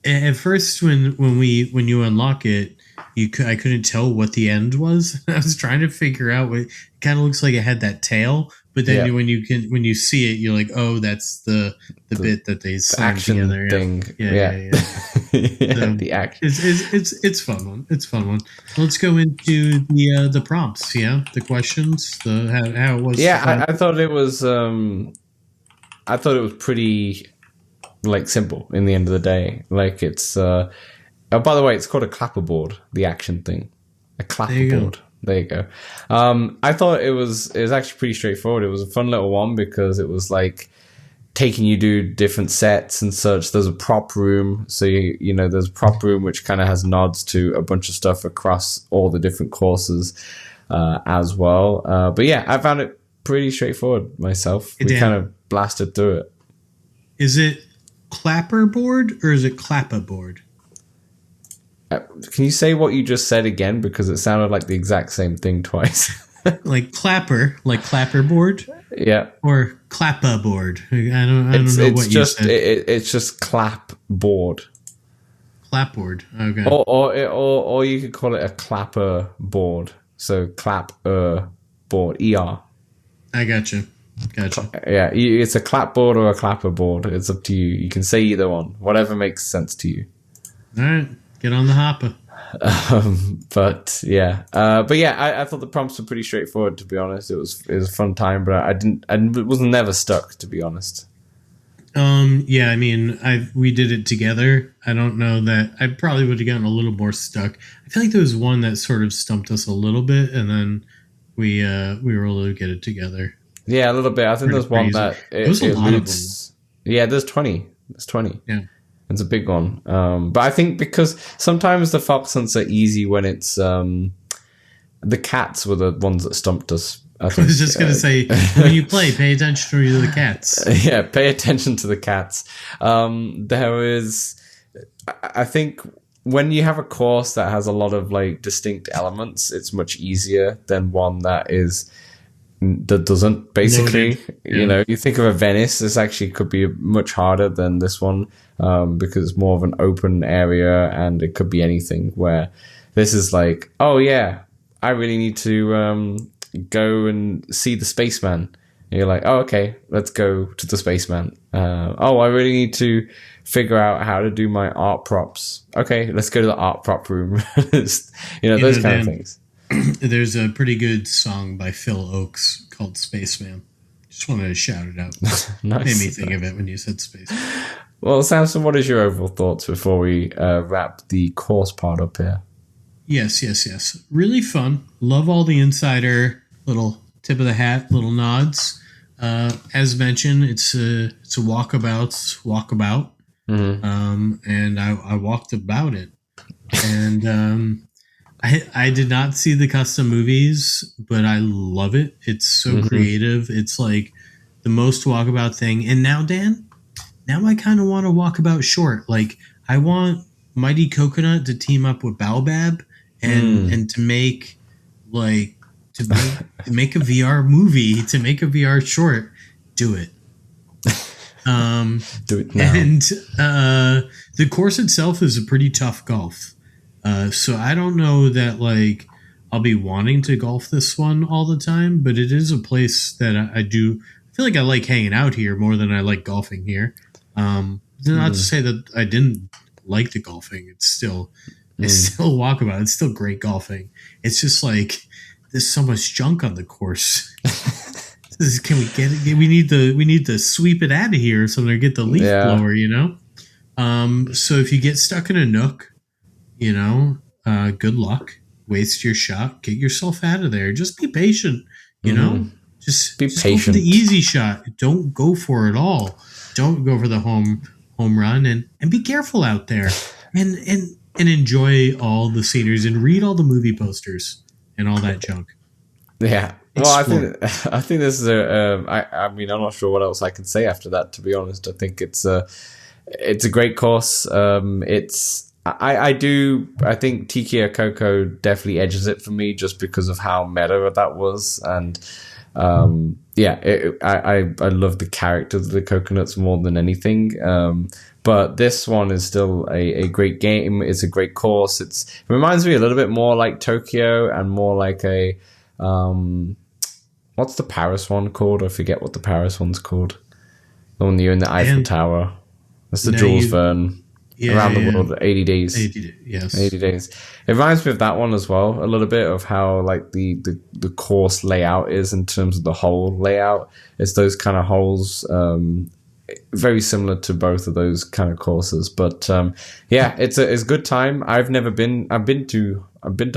at first when you unlock it, I couldn't tell what the end was. I was trying to figure out what. It kind of looks like it had that tail. But then when you see it, you're like, oh, that's the bit that they slammed together. Thing. Yeah. So the action. It's fun one. It's fun one. Let's go into the prompts. Yeah, the questions. How it was. Yeah, I thought it was. I thought it was pretty like simple. In the end of the day, like it's. Oh, by the way, it's called a clapperboard. The action thing, a clapperboard. There you go. I thought it was actually pretty straightforward. It was a fun little one because it was like taking you to different sets and such. There's a prop room. So, you know, there's a prop room which kind of has nods to a bunch of stuff across all the different courses as well. But yeah, I found it pretty straightforward myself. We kind of blasted through it. Is it clapperboard or is it clapperboard? Can you say what you just said again? Because it sounded like the exact same thing twice. Like clapper, like clapperboard? Yeah. Or clapperboard? I don't know what you said. It's just clapboard. Clapboard. Okay. Or you could call it a clapper board. So board. ER. I gotcha. Yeah, it's a clapboard or a clapperboard. It's up to you. You can say either one. Whatever makes sense to you. All right. Get on the hopper. But yeah, I thought the prompts were pretty straightforward. To be honest, it was a fun time, but I was never stuck. To be honest. Yeah, I mean, we did it together. I don't know that I probably would have gotten a little more stuck. I feel like there was one that sort of stumped us a little bit, and then we were able to get it together. Yeah, a little bit. I think there's one that there's a lot of them. Yeah, there's 20. There's 20. Yeah. It's a big one. But I think because sometimes the fox hunts are easy when it's the cats were the ones that stumped us. I was just going to say, when you play, pay attention to the cats. Yeah, pay attention to the cats. I think when you have a course that has a lot of like distinct elements, it's much easier than one that doesn't basically. Yeah. You know, you think of a Venice, this actually could be much harder than this one because it's more of an open area and it could be anything, where this is like, oh yeah, I really need to go and see the spaceman. And you're like, oh, okay, let's go to the spaceman. Oh, I really need to figure out how to do my art props. Okay, let's go to the art prop room. Those kind of things. There's a pretty good song by Phil Oakes called Spaceman. Just wanted to shout it out. Nice. Made me think of it when you said space. Well, Samson, what is your overall thoughts before we wrap the course part up here? Yes. Really fun. Love all the insider little tip of the hat, little nods. As mentioned, it's a walkabout. Mm-hmm. And I walked about it. And I did not see the custom movies, but I love it. It's so creative. It's like the most walkabout thing. And now, Dan, I kind of want a walkabout short. Like, I want Mighty Coconut to team up with Baobab and to make to make a VR movie, to make a VR short. Do it. Do it now. And the course itself is a pretty tough golf. So I don't know that I'll be wanting to golf this one all the time, but it is a place that I do feel like I like hanging out here more than I like golfing here. Not to say that I didn't like the golfing. It's still Walkabout. It's still great golfing. It's just like there's so much junk on the course. Can we get it? We need to sweep it out of here so they get the leaf blower, you know? So if you get stuck in a nook, you know, good luck. Waste your shot. Get yourself out of there. Just be patient, you know? Just be patient. Go for the easy shot. Don't go for it all. Don't go for the home run and be careful out there. And enjoy all the sceneries and read all the movie posters and all that junk. Yeah. Well, I think this is I mean, I'm not sure what else I can say after that, to be honest. I think it's a great course. I think Tiki a Coco definitely edges it for me just because of how meta that was. And I love the characters of the coconuts more than anything. But this one is still a great game. It's a great course. It reminds me a little bit more like Tokyo and more like a what's the Paris one called? I forget what the Paris one's called. The one you're in the Eiffel Tower. That's the Jules Verne. Around the world, 80 days. 80 days. It reminds me of that one as well, a little bit of how like the course layout is in terms of the hole layout. It's those kind of holes, very similar to both of those kind of courses. But it's a good time. I've been to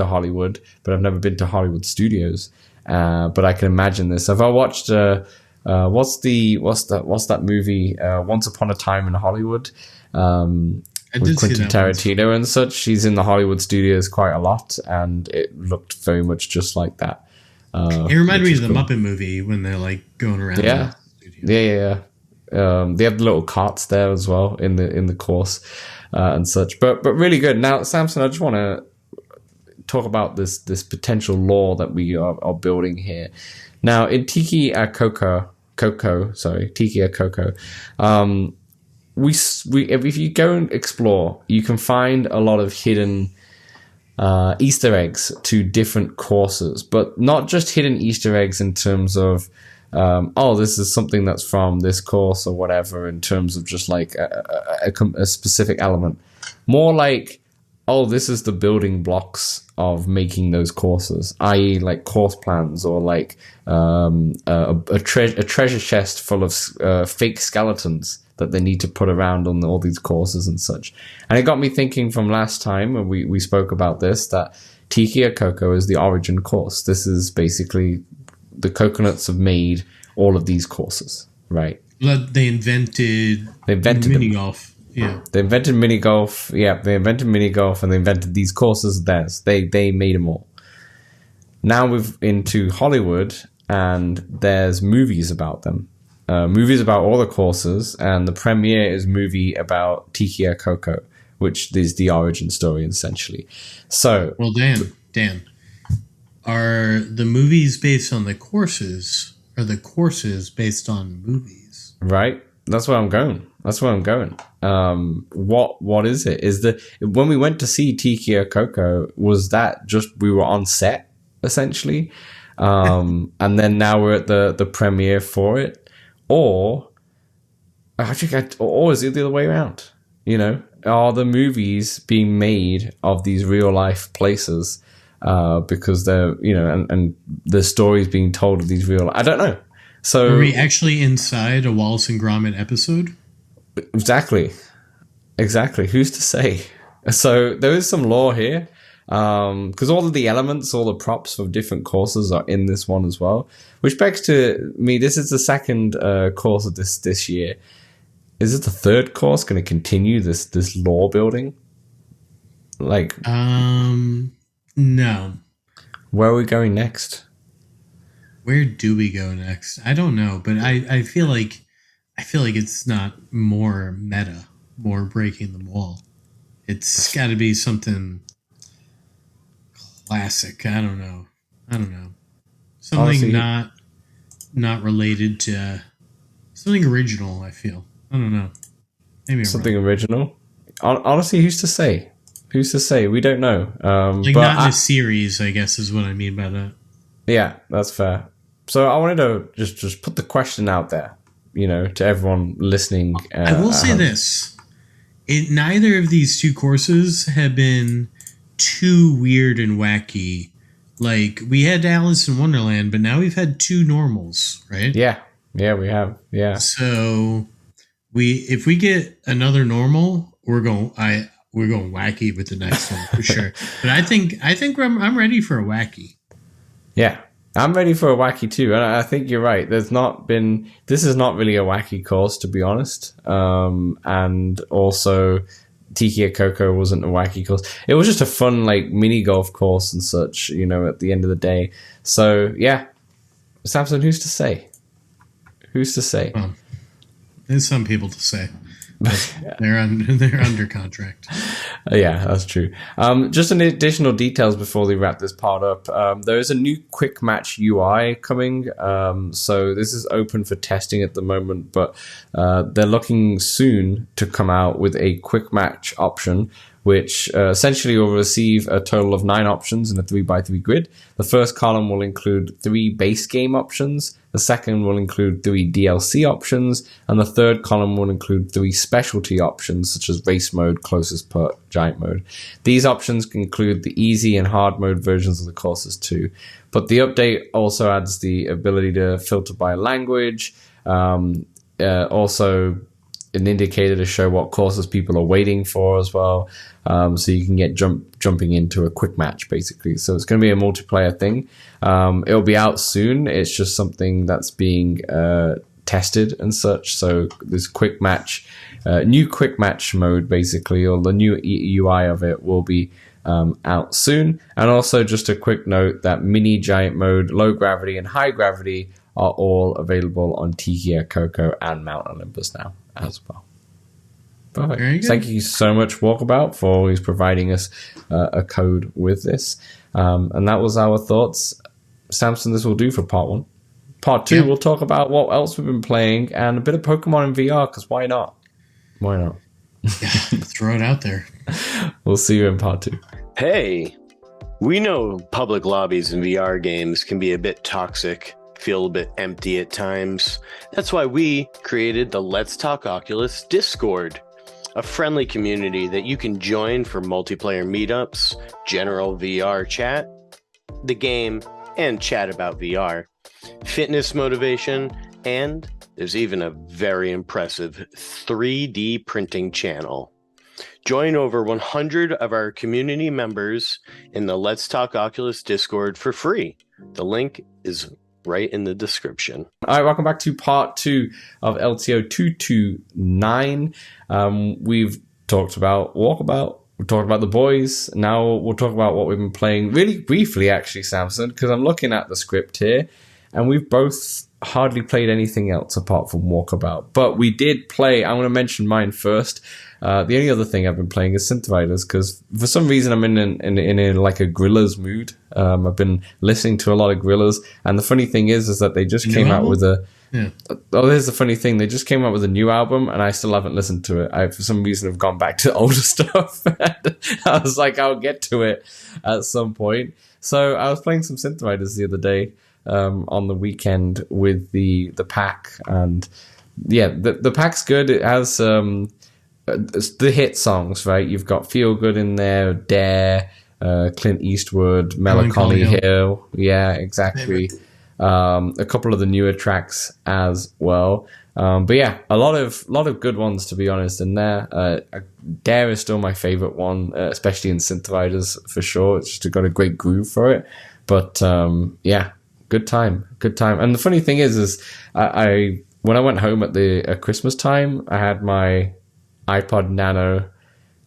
Hollywood, but I've never been to Hollywood Studios. But I can imagine this. If I watched what's that movie? Once Upon a Time in Hollywood. With Quentin Tarantino and such. She's in the Hollywood studios quite a lot, and it looked very much just like that. It reminded me of the Muppet movie when they're like going around. Yeah. They have the little carts there as well in the course and such. But really good. Now, Samson, I just want to talk about this potential lore that we are building here. Now, in Tiki a Coco. If you go and explore, you can find a lot of hidden Easter eggs to different courses, but not just hidden Easter eggs in terms of, this is something that's from this course or whatever, in terms of just like a specific element. More like, this is the building blocks of making those courses, i.e. like course plans or like a treasure chest full of fake skeletons that they need to put around on all these courses and such. And it got me thinking from last time when we spoke about this, that Tiki a Coco is the origin course. This is basically the coconuts have made all of these courses, right? They invented mini golf. Yeah. They invented mini golf. Yeah, they invented mini golf and they invented these courses of theirs. They made them all. Now we're into Hollywood and there's movies about them. Movies about all the courses, and the premiere is movie about Tiki a Coco, which is the origin story essentially. So, well, Dan, are the movies based on the courses, or the courses based on movies? Right. That's where I'm going. What is it? When we went to see Tiki a Coco, was that just we were on set essentially, and then now we're at the premiere for it? Or is it the other way around? You know, are the movies being made of these real life places because they're, you know, and the stories being told of these real? I don't know. So are we actually inside a Wallace and Gromit episode? Exactly. Who's to say? So there is some lore here. Because all of the elements, all the props of different courses are in this one as well, which begs to me, this is the second course of this year. Is it the third course going to continue this lore building? Like, no. Where are we going next? Where do we go next? I don't know, but I feel like it's not more meta, more breaking the wall. It's got to be something classic. I don't know. Something honestly, not related to something original. I feel. I don't know. Maybe something original. Honestly, who's to say? Who's to say? We don't know. Like, but not in a series, I guess, is what I mean by that. Yeah, that's fair. So I wanted to just put the question out there, to everyone listening. I will say this. Neither of these two courses have been too weird and wacky. Like, we had Alice in Wonderland, but now we've had two normals, right? Yeah, we have. Yeah. So if we get another normal, we're going wacky with the next one for sure. But I think I'm ready for a wacky. Yeah, I'm ready for a wacky too, and I think you're right. This is not really a wacky course, to be honest. And also, Tiki Coco wasn't a wacky course. It was just a fun, like, mini golf course and such, at the end of the day. So yeah, Samson, who's to say? Who's to say? Well, there's some people to say. They're under contract. Yeah, that's true. Just an additional details before we wrap this part up. There is a new quick match UI coming. So this is open for testing at the moment, but they're looking soon to come out with a quick match option, which essentially will receive a total of 9 options in a 3x3 grid. The first column will include 3 base game options. The second will include 3 DLC options. And the third column will include 3 specialty options, such as race mode, closest putt, giant mode. These options can include the easy and hard mode versions of the courses too. But the update also adds the ability to filter by language, also an indicator to show what courses people are waiting for as well. So you can get jumping into a quick match, basically. So it's going to be a multiplayer thing. It'll be out soon. It's just something that's being tested and such. So this quick match, new quick match mode, basically, or the new UI of it will be out soon. And also just a quick note that mini, giant mode, low gravity, and high gravity are all available on Tiki Coco and Mount Olympus now as well. Perfect. Thank you so much, Walkabout, for always providing us a code with this. And that was our thoughts. Samson, this will do for part 1. Part 2, we'll talk about what else we've been playing and a bit of Pokemon in VR, because why not? Why not? Throw it out there. We'll see you in part 2. Hey, we know public lobbies in VR games can be a bit toxic, feel a bit empty at times. That's why we created the Let's Talk Oculus Discord, a friendly community that you can join for multiplayer meetups, general VR chat, the game, and chat about VR, fitness motivation, and there's even a very impressive 3D printing channel. Join over 100 of our community members in the Let's Talk Oculus Discord for free. The link is right in the description. All right, welcome back to part 2 of LTO 229. We've talked about Walkabout. We've talked about the boys. Now we'll talk about what we've been playing really briefly, actually, Samson, because I'm looking at the script here, and we've both hardly played anything else apart from Walkabout. But we did play, I'm going to mention mine first. The only other thing I've been playing is Synthriders, because for some reason I'm in like a Gorillaz mood. I've been listening to a lot of Gorillaz, and the funny thing is that they just came out with a... Yeah. Oh, here's the funny thing. They just came out with a new album, and I still haven't listened to it. I, for some reason, have gone back to older stuff. I was like, I'll get to it at some point. So I was playing some Synthriders the other day on the weekend with the pack, and yeah, the pack's good. It has the hit songs, right? You've got Feel Good in there, Dare, Clint Eastwood, Melancholy Hill. Yeah, exactly. A couple of the newer tracks as well. But yeah, a lot of good ones, to be honest, in there. Dare is still my favorite one, especially in Synthriders for sure. It's just got a great groove for it. But yeah, good time. And the funny thing is I when I went home at Christmas time, I had my iPod Nano,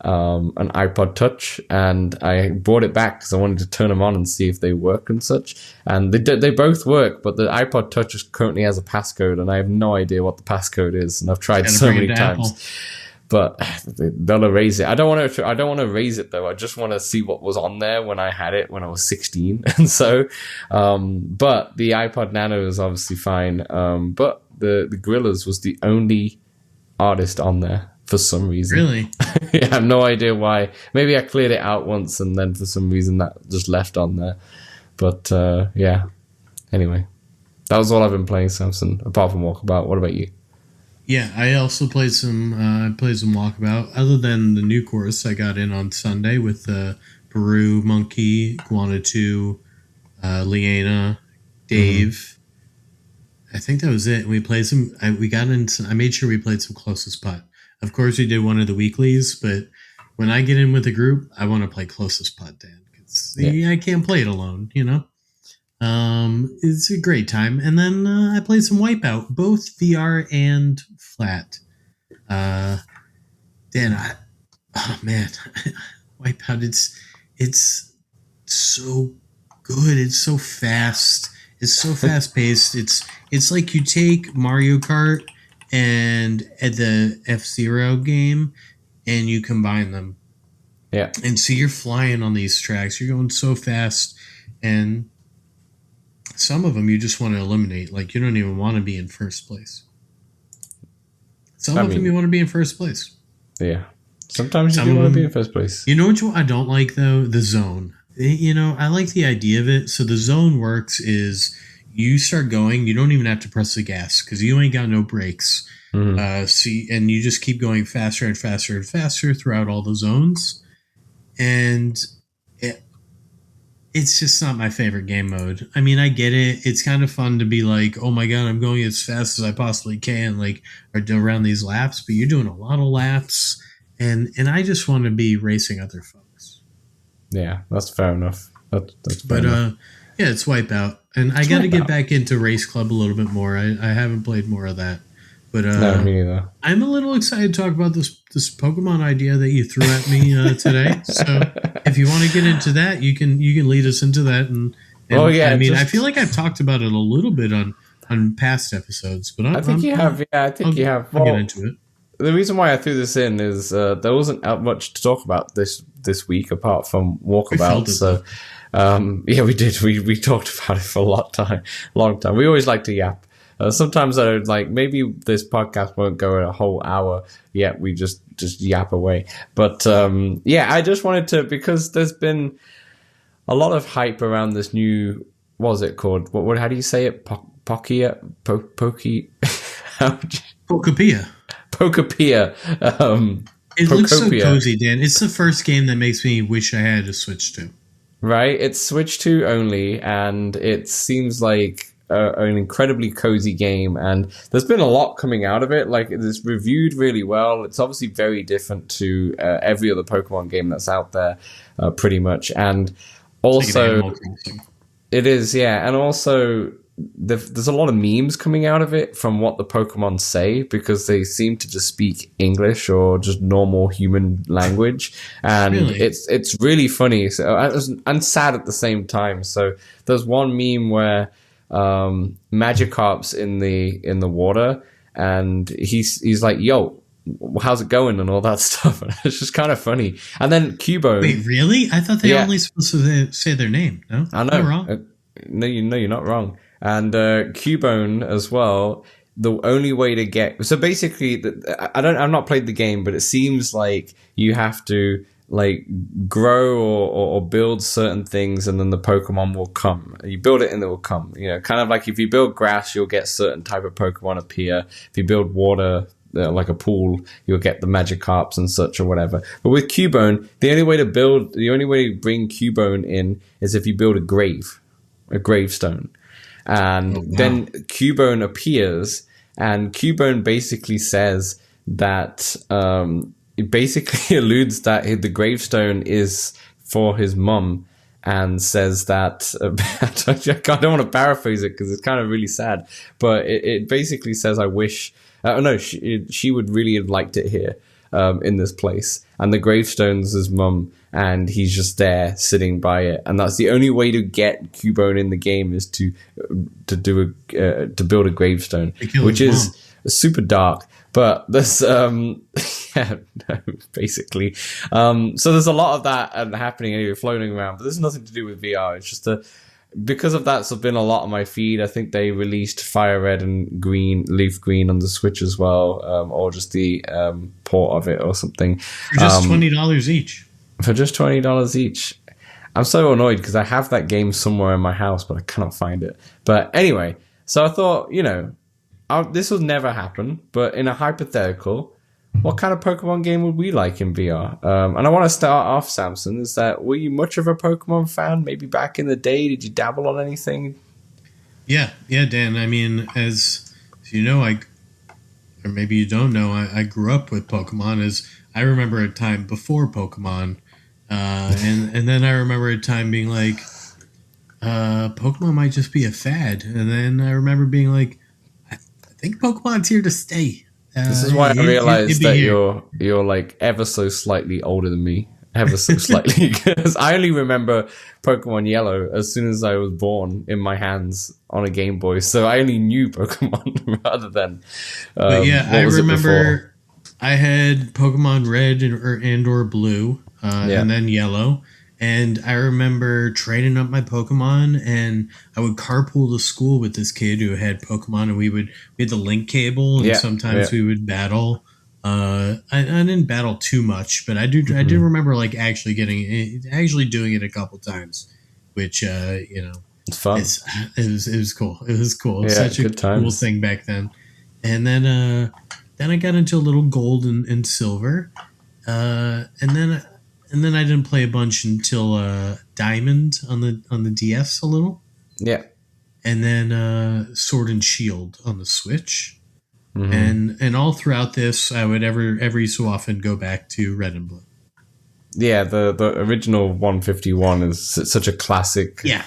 an iPod Touch, and I brought it back because I wanted to turn them on and see if they work and such. And they both work, but the iPod Touch currently has a passcode, and I have no idea what the passcode is. And I've tried so many times, but they'll erase it. I don't want to erase it though. I just want to see what was on there when I had it when I was 16, and so. But the iPod Nano is obviously fine. But the Gorillaz was the only artist on there. For some reason. Really? Yeah, I have no idea why. Maybe I cleared it out once and then for some reason that just left on there. But yeah. Anyway, that was all I've been playing, Samson, apart from Walkabout. What about you? Yeah, I also played some Walkabout. Other than the new course I got in on Sunday with Peru, Monkey, Guana 2, Leanna, Dave. I think that was it. We played some. I made sure we played some closest putt. Of course, we did one of the weeklies, but when I get in with a group, I want to play closest putt, Dan. I can't play it alone, you know. It's a great time. And then I played some Wipeout, both VR and flat. Dan, oh man, Wipeout. It's so good. It's so fast. It's so fast paced. It's like you take Mario Kart and the F-Zero game and you combine them. Yeah. And so you're flying on these tracks. You're going so fast. And some of them you just want to eliminate. Like you don't even want to be in first place. Some of them you want to be in first place. Yeah. Sometimes you do want to be in first place. You know what I don't like though? The zone. You know, I like the idea of it. So the zone works is you start going, you don't even have to press the gas because you ain't got no brakes. Mm-hmm. And you just keep going faster and faster and faster throughout all the zones. And it's just not my favorite game mode. I mean, I get it. It's kind of fun to be like, oh my God, I'm going as fast as I possibly can, like, or around these laps, but you're doing a lot of laps. And I just want to be racing other folks. Yeah, that's fair enough. That's fair enough. Yeah, it's Wipeout. And I got to get back into Race Club a little bit more. I haven't played more of that. But no, me neither. I'm a little excited to talk about this Pokemon idea that you threw at me today. So if you want to get into that, you can lead us into that. And I mean, I feel like I've talked about it a little bit on past episodes, but I think you have. Yeah, I think you have. I'll get into it. The reason why I threw this in is there wasn't much to talk about this week apart from Walkabout. So yeah, we did. We talked about it for a long time. We always like to yap. Sometimes I like maybe this podcast won't go a whole hour yet. We just yap away. But yeah, I just wanted to, because there's been a lot of hype around this new, what was it called? How do you say it? Pokepia. It looks so cozy, Dan. It's the first game that makes me wish I had a Switch 2. Right? It's Switch 2 only, and it seems like an incredibly cozy game, and there's been a lot coming out of it. Like, it's reviewed really well. It's obviously very different to every other Pokemon game that's out there, pretty much. And also, it is, yeah. And also, there's a lot of memes coming out of it from what the Pokemon say, because they seem to just speak English or just normal human language, and really? it's really funny. So and sad at the same time. So there's one meme where Magikarp's in the water, and he's like, "Yo, how's it going?" and all that stuff. And it's just kind of funny. And then Cubone. Wait, really? I thought they only supposed to say their name. No, I know. Am I wrong? No, you're not wrong. And Cubone as well. The only way to get, so basically, I've not played the game, but it seems like you have to like grow or build certain things, and then the Pokemon will come. You build it and they will come. You know, kind of like if you build grass, you'll get certain type of Pokemon appear. If you build water, like a pool, you'll get the Magikarps and such or whatever. But with Cubone, the only way to bring Cubone in is if you build a gravestone. And then Cubone appears, and Cubone basically says that it basically alludes that the gravestone is for his mum, and says that I don't want to paraphrase it because it's kind of really sad, but it basically says, "I wish." She would really have liked it here in this place, and the gravestone's his mum, and he's just there sitting by it, and that's the only way to get Cubone in the game is to build a gravestone, which is super dark. But there's basically so there's a lot of that happening anyway, floating around. But there's nothing to do with VR. It's just because of that's been a lot on my feed. I think they released Fire Red and Green, Leaf Green on the Switch as well, or just the port of it or something. For just $20 each. For just $20 each. I'm so annoyed because I have that game somewhere in my house, but I cannot find it. But anyway, so I thought, this will never happen, but in a hypothetical, what kind of Pokemon game would we like in VR? And I want to start off, Samson, is that were you much of a Pokemon fan? Maybe back in the day, did you dabble on anything? Yeah, Dan. I mean, as you know, or maybe you don't know, I grew up with Pokemon. As I remember a time before Pokemon, and then I remember a time being like, Pokemon might just be a fad. And then I remember being like, I think Pokemon's here to stay. This is why I realized that you're like ever so slightly older than me. Ever so slightly. Because I only remember Pokemon Yellow as soon as I was born in my hands on a Game Boy. So I only knew Pokemon rather than. But yeah, I remember I had Pokemon Red or Blue and then Yellow. And I remember training up my Pokemon, and I would carpool to school with this kid who had Pokemon, and we had the link cable, and sometimes we would battle. I didn't battle too much, but I do remember like actually doing it a couple times, which it's fun. It was cool. It was cool. It was such a cool thing back then. And then I got into a little gold and silver, and then I didn't play a bunch until Diamond on the DS a little. Yeah. And then Sword and Shield on the Switch. Mm-hmm. And all throughout this, I would every so often go back to Red and Blue. Yeah, the original 151 is such a classic. Yeah.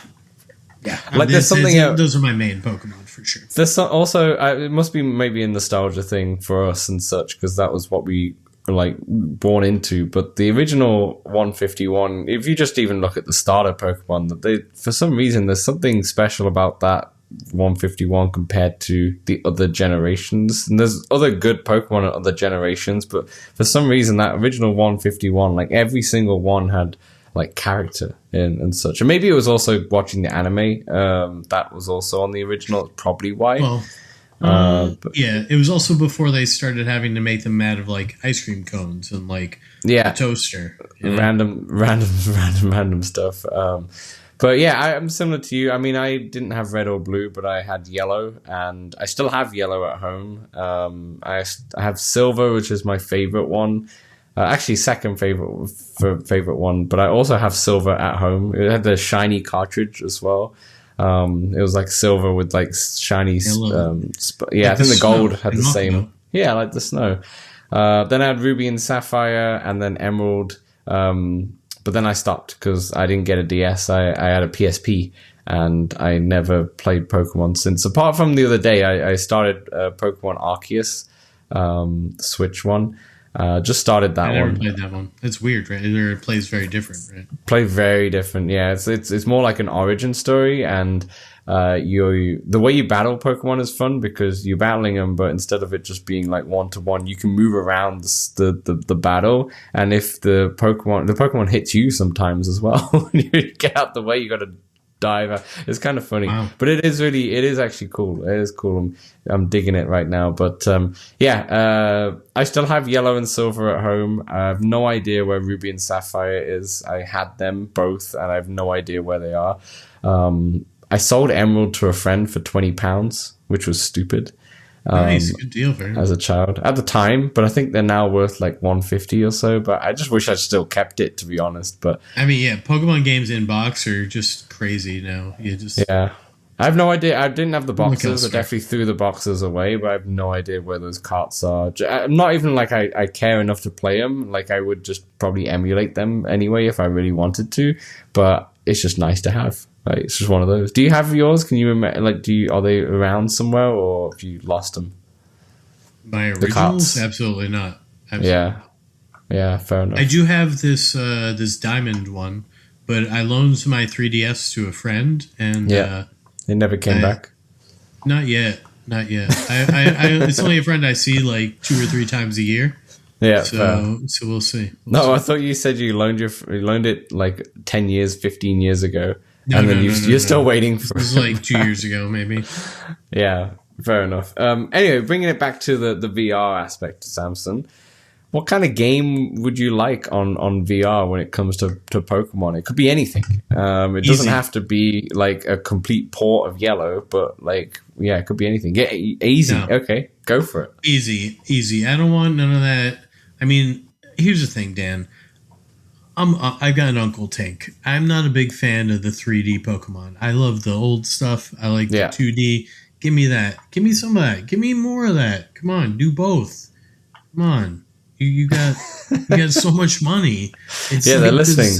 Like there's something else. Those are my main Pokemon for sure. There's also it must be maybe a nostalgia thing for us and such, because that was what we like born into. But the original 151, if you just even look at the starter Pokemon, that for some reason there's something special about that 151 compared to the other generations. And there's other good Pokemon in other generations, but for some reason that original 151, like every single one had like character and such. And maybe it was also watching the anime that was also on the original. It's probably why. Well, it was also before they started having to make them out of like ice cream cones and like a toaster, random stuff. But yeah, I'm similar to you. I mean, I didn't have red or blue, but I had yellow, and I still have yellow at home. I have silver, which is my favorite one. Actually, second favorite one, but I also have silver at home. It had the shiny cartridge as well. It was like silver with like shiny. I think the gold had the same. Though. Yeah, like the snow. Then I had ruby and sapphire, and then emerald. But then I stopped because I didn't get a DS. I had a PSP, and I never played Pokemon since. Apart from the other day, I started Pokemon Arceus, the Switch one. Just started that one. I never played that one. It's weird, right? It plays very different, right? Play very different, yeah. It's more like an origin story, and the way you battle Pokemon is fun because you're battling them, but instead of it just being like 1-to-1, you can move around the battle, and if the Pokemon hits you sometimes as well, you get out the way, you got to dive out. It's kind of funny. Wow. But it is actually cool. It is cool. I'm digging it right now. But I still have yellow and silver at home. I have no idea where ruby and sapphire is. I had them both, and I have no idea where they are. I sold emerald to a friend for £20, which was stupid. Nice, good deal for him. As a child at the time, but I think they're now worth like $150 or so. But I just wish I'd still kept it, to be honest. But I mean, yeah, Pokemon games in box are just crazy now. I have no idea. I didn't have the boxes. I definitely threw the boxes away, but I have no idea where those carts are. I'm not even like I care enough to play them. Like I would just probably emulate them anyway if I really wanted to. But it's just nice to have. Like, it's just one of those. Do you have yours? Can you remember? Like, are they around somewhere, or have you lost them? My originals? Absolutely not. Absolutely. Yeah. Fair enough. I do have this diamond one, but I loaned my 3DS to a friend, and it never came back. Not yet. I it's only a friend I see like 2 or 3 times a year. Yeah. So we'll see. I thought you said you loaned it like 10 years, 15 years ago. and then you're still waiting for. This was like 2 years ago, maybe. Yeah, fair enough. Anyway, bringing it back to the VR aspect, Samson. What kind of game would you like on VR when it comes to Pokemon? It could be anything. It doesn't have to be like a complete port of Yellow, but like, yeah, it could be anything. Yeah, easy. No. Okay, go for it. Easy. I don't want none of that. I mean, here's the thing, Dan. I've got an Uncle Tank. I'm not a big fan of the 3D Pokemon. I love the old stuff. I like the 2D. Give me that. Give me some of that. Give me more of that. Come on, do both. Come on. You got so much money. It's they're listening.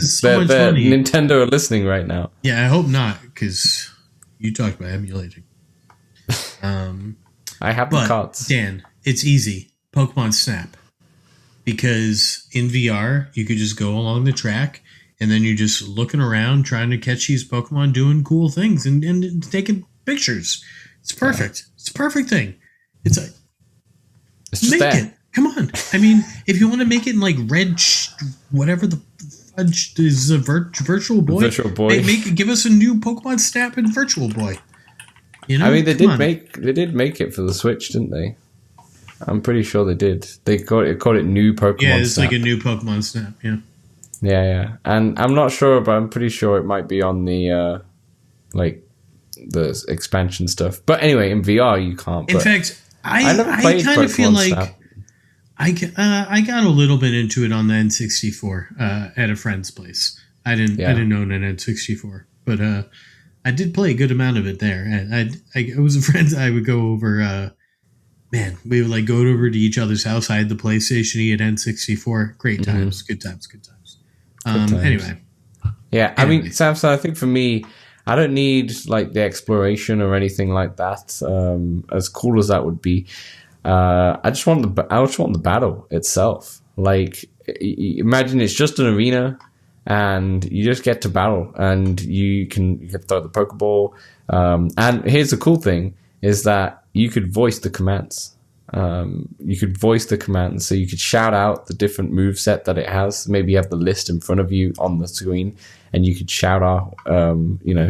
They're Nintendo are listening right now. Yeah, I hope not, because you talked about emulating. I have the cards. Dan, it's easy. Pokemon Snap. Because in VR, you could just go along the track, and then you're just looking around, trying to catch these Pokemon doing cool things and taking pictures. It's perfect. Yeah. It's a perfect thing. It's just make it. Come on. I mean, if you want to make it in like red, whatever the fudge is, a Virtual Boy. Virtual Boy. Give us a new Pokemon Snap and Virtual Boy. You know? I mean, they did make it for the Switch, didn't they? I'm pretty sure they did. They called it New Pokemon Snap. Yeah, it's like a new Pokemon Snap, yeah. Yeah. And I'm not sure, but I'm pretty sure it might be on the the expansion stuff. But anyway, in VR you can't. In fact, I kind of feel like Snap. I got a little bit into it on the N64 at a friend's place. I didn't own an N64, but I did play a good amount of it there. And I was a friend. I would go over. We would like go over to each other's house. I had the PlayStation. He had N64. Great times. Good times. Anyway. Yeah, I mean, Samson, I think for me, I don't need like the exploration or anything like that. As cool as that would be, I just want the battle itself. Like, imagine it's just an arena, and you just get to battle, and you can throw the Pokeball. And here's the cool thing: is that you could voice the commands. So you could shout out the different moveset that it has. Maybe you have the list in front of you on the screen, and you could shout out,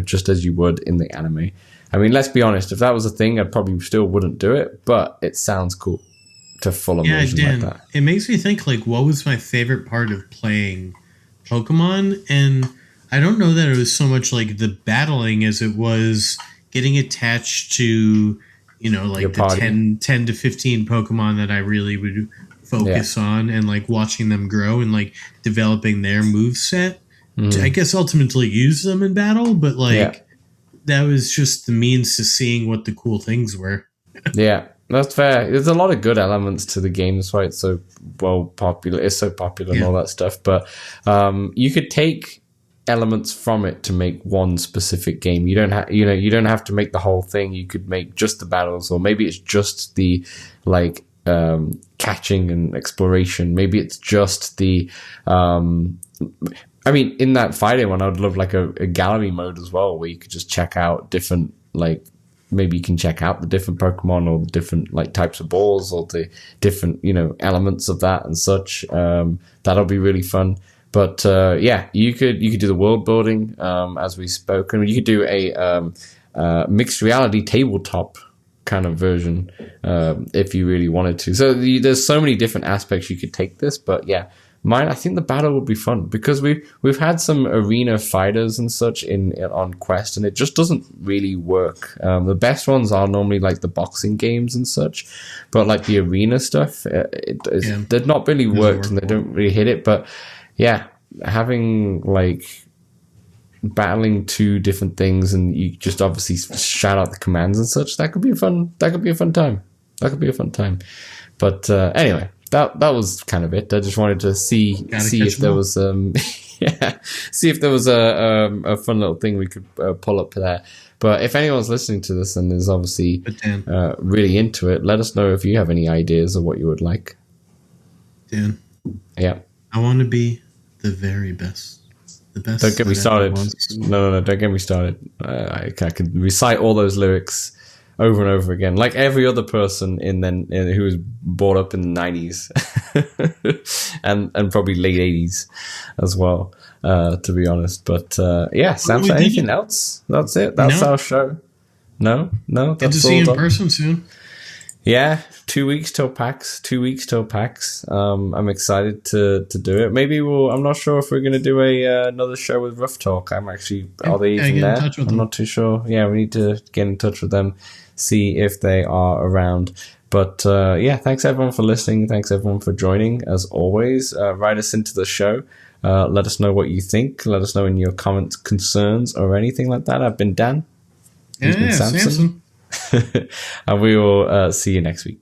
just as you would in the anime. I mean, let's be honest. If that was a thing, I probably still wouldn't do it, but it sounds cool to full immersion like that. It makes me think, like, what was my favorite part of playing Pokemon? And I don't know that it was so much like the battling as it was getting attached to, like the 10 to 15 Pokemon that I really would focus on, and like watching them grow and like developing their moveset to, I guess, ultimately use them in battle. But like that was just the means to seeing what the cool things were. Yeah, that's fair. There's a lot of good elements to the game. That's why it's so popular. It's so popular and all that stuff. But you could take elements from it to make one specific game. You don't have to make the whole thing. You could make just the battles, or maybe it's just the like catching and exploration. Maybe it's just the in that fighting one, I would love like a gallery mode as well, where you could just check out different, like, maybe you can check out the different Pokemon or the different like types of balls or the different elements of that and such. That'll be really fun. But you could do the world building, as we spoke, and you could do a mixed reality tabletop kind of version if you really wanted to. So there's so many different aspects you could take this, but I think the battle would be fun, because we've had some arena fighters and such on Quest, and it just doesn't really work. The best ones are normally like the boxing games and such, but like the arena stuff, they've not really worked, and they don't really hit it. But having like battling two different things, and you just obviously shout out the commands and such, that could be a fun time. But anyway, that was kind of it. I just wanted to see if there was see if there was a fun little thing we could pull up there. But if anyone's listening to this and is obviously really into it, let us know if you have any ideas of what you would like. Dan. Yeah. I want to be the very best. The best. Don't get me started. No, don't get me started. I can recite all those lyrics over and over again, like every other person who was brought up in the 90s and probably late 80s as well, to be honest. But yeah, Samson, anything else? That's it. That's our show. No. Get to see you in person soon. Yeah, 2 weeks till PAX. I'm excited to do it. Maybe I'm not sure if we're going to do another show with Rough Talk. Are they even there? I'm not too sure. Yeah, we need to get in touch with them, see if they are around. But yeah, thanks everyone for listening. Thanks everyone for joining. As always, write us into the show. Let us know what you think. Let us know in your comments, concerns, or anything like that. I've been Dan. He's been Samson. And we will see you next week.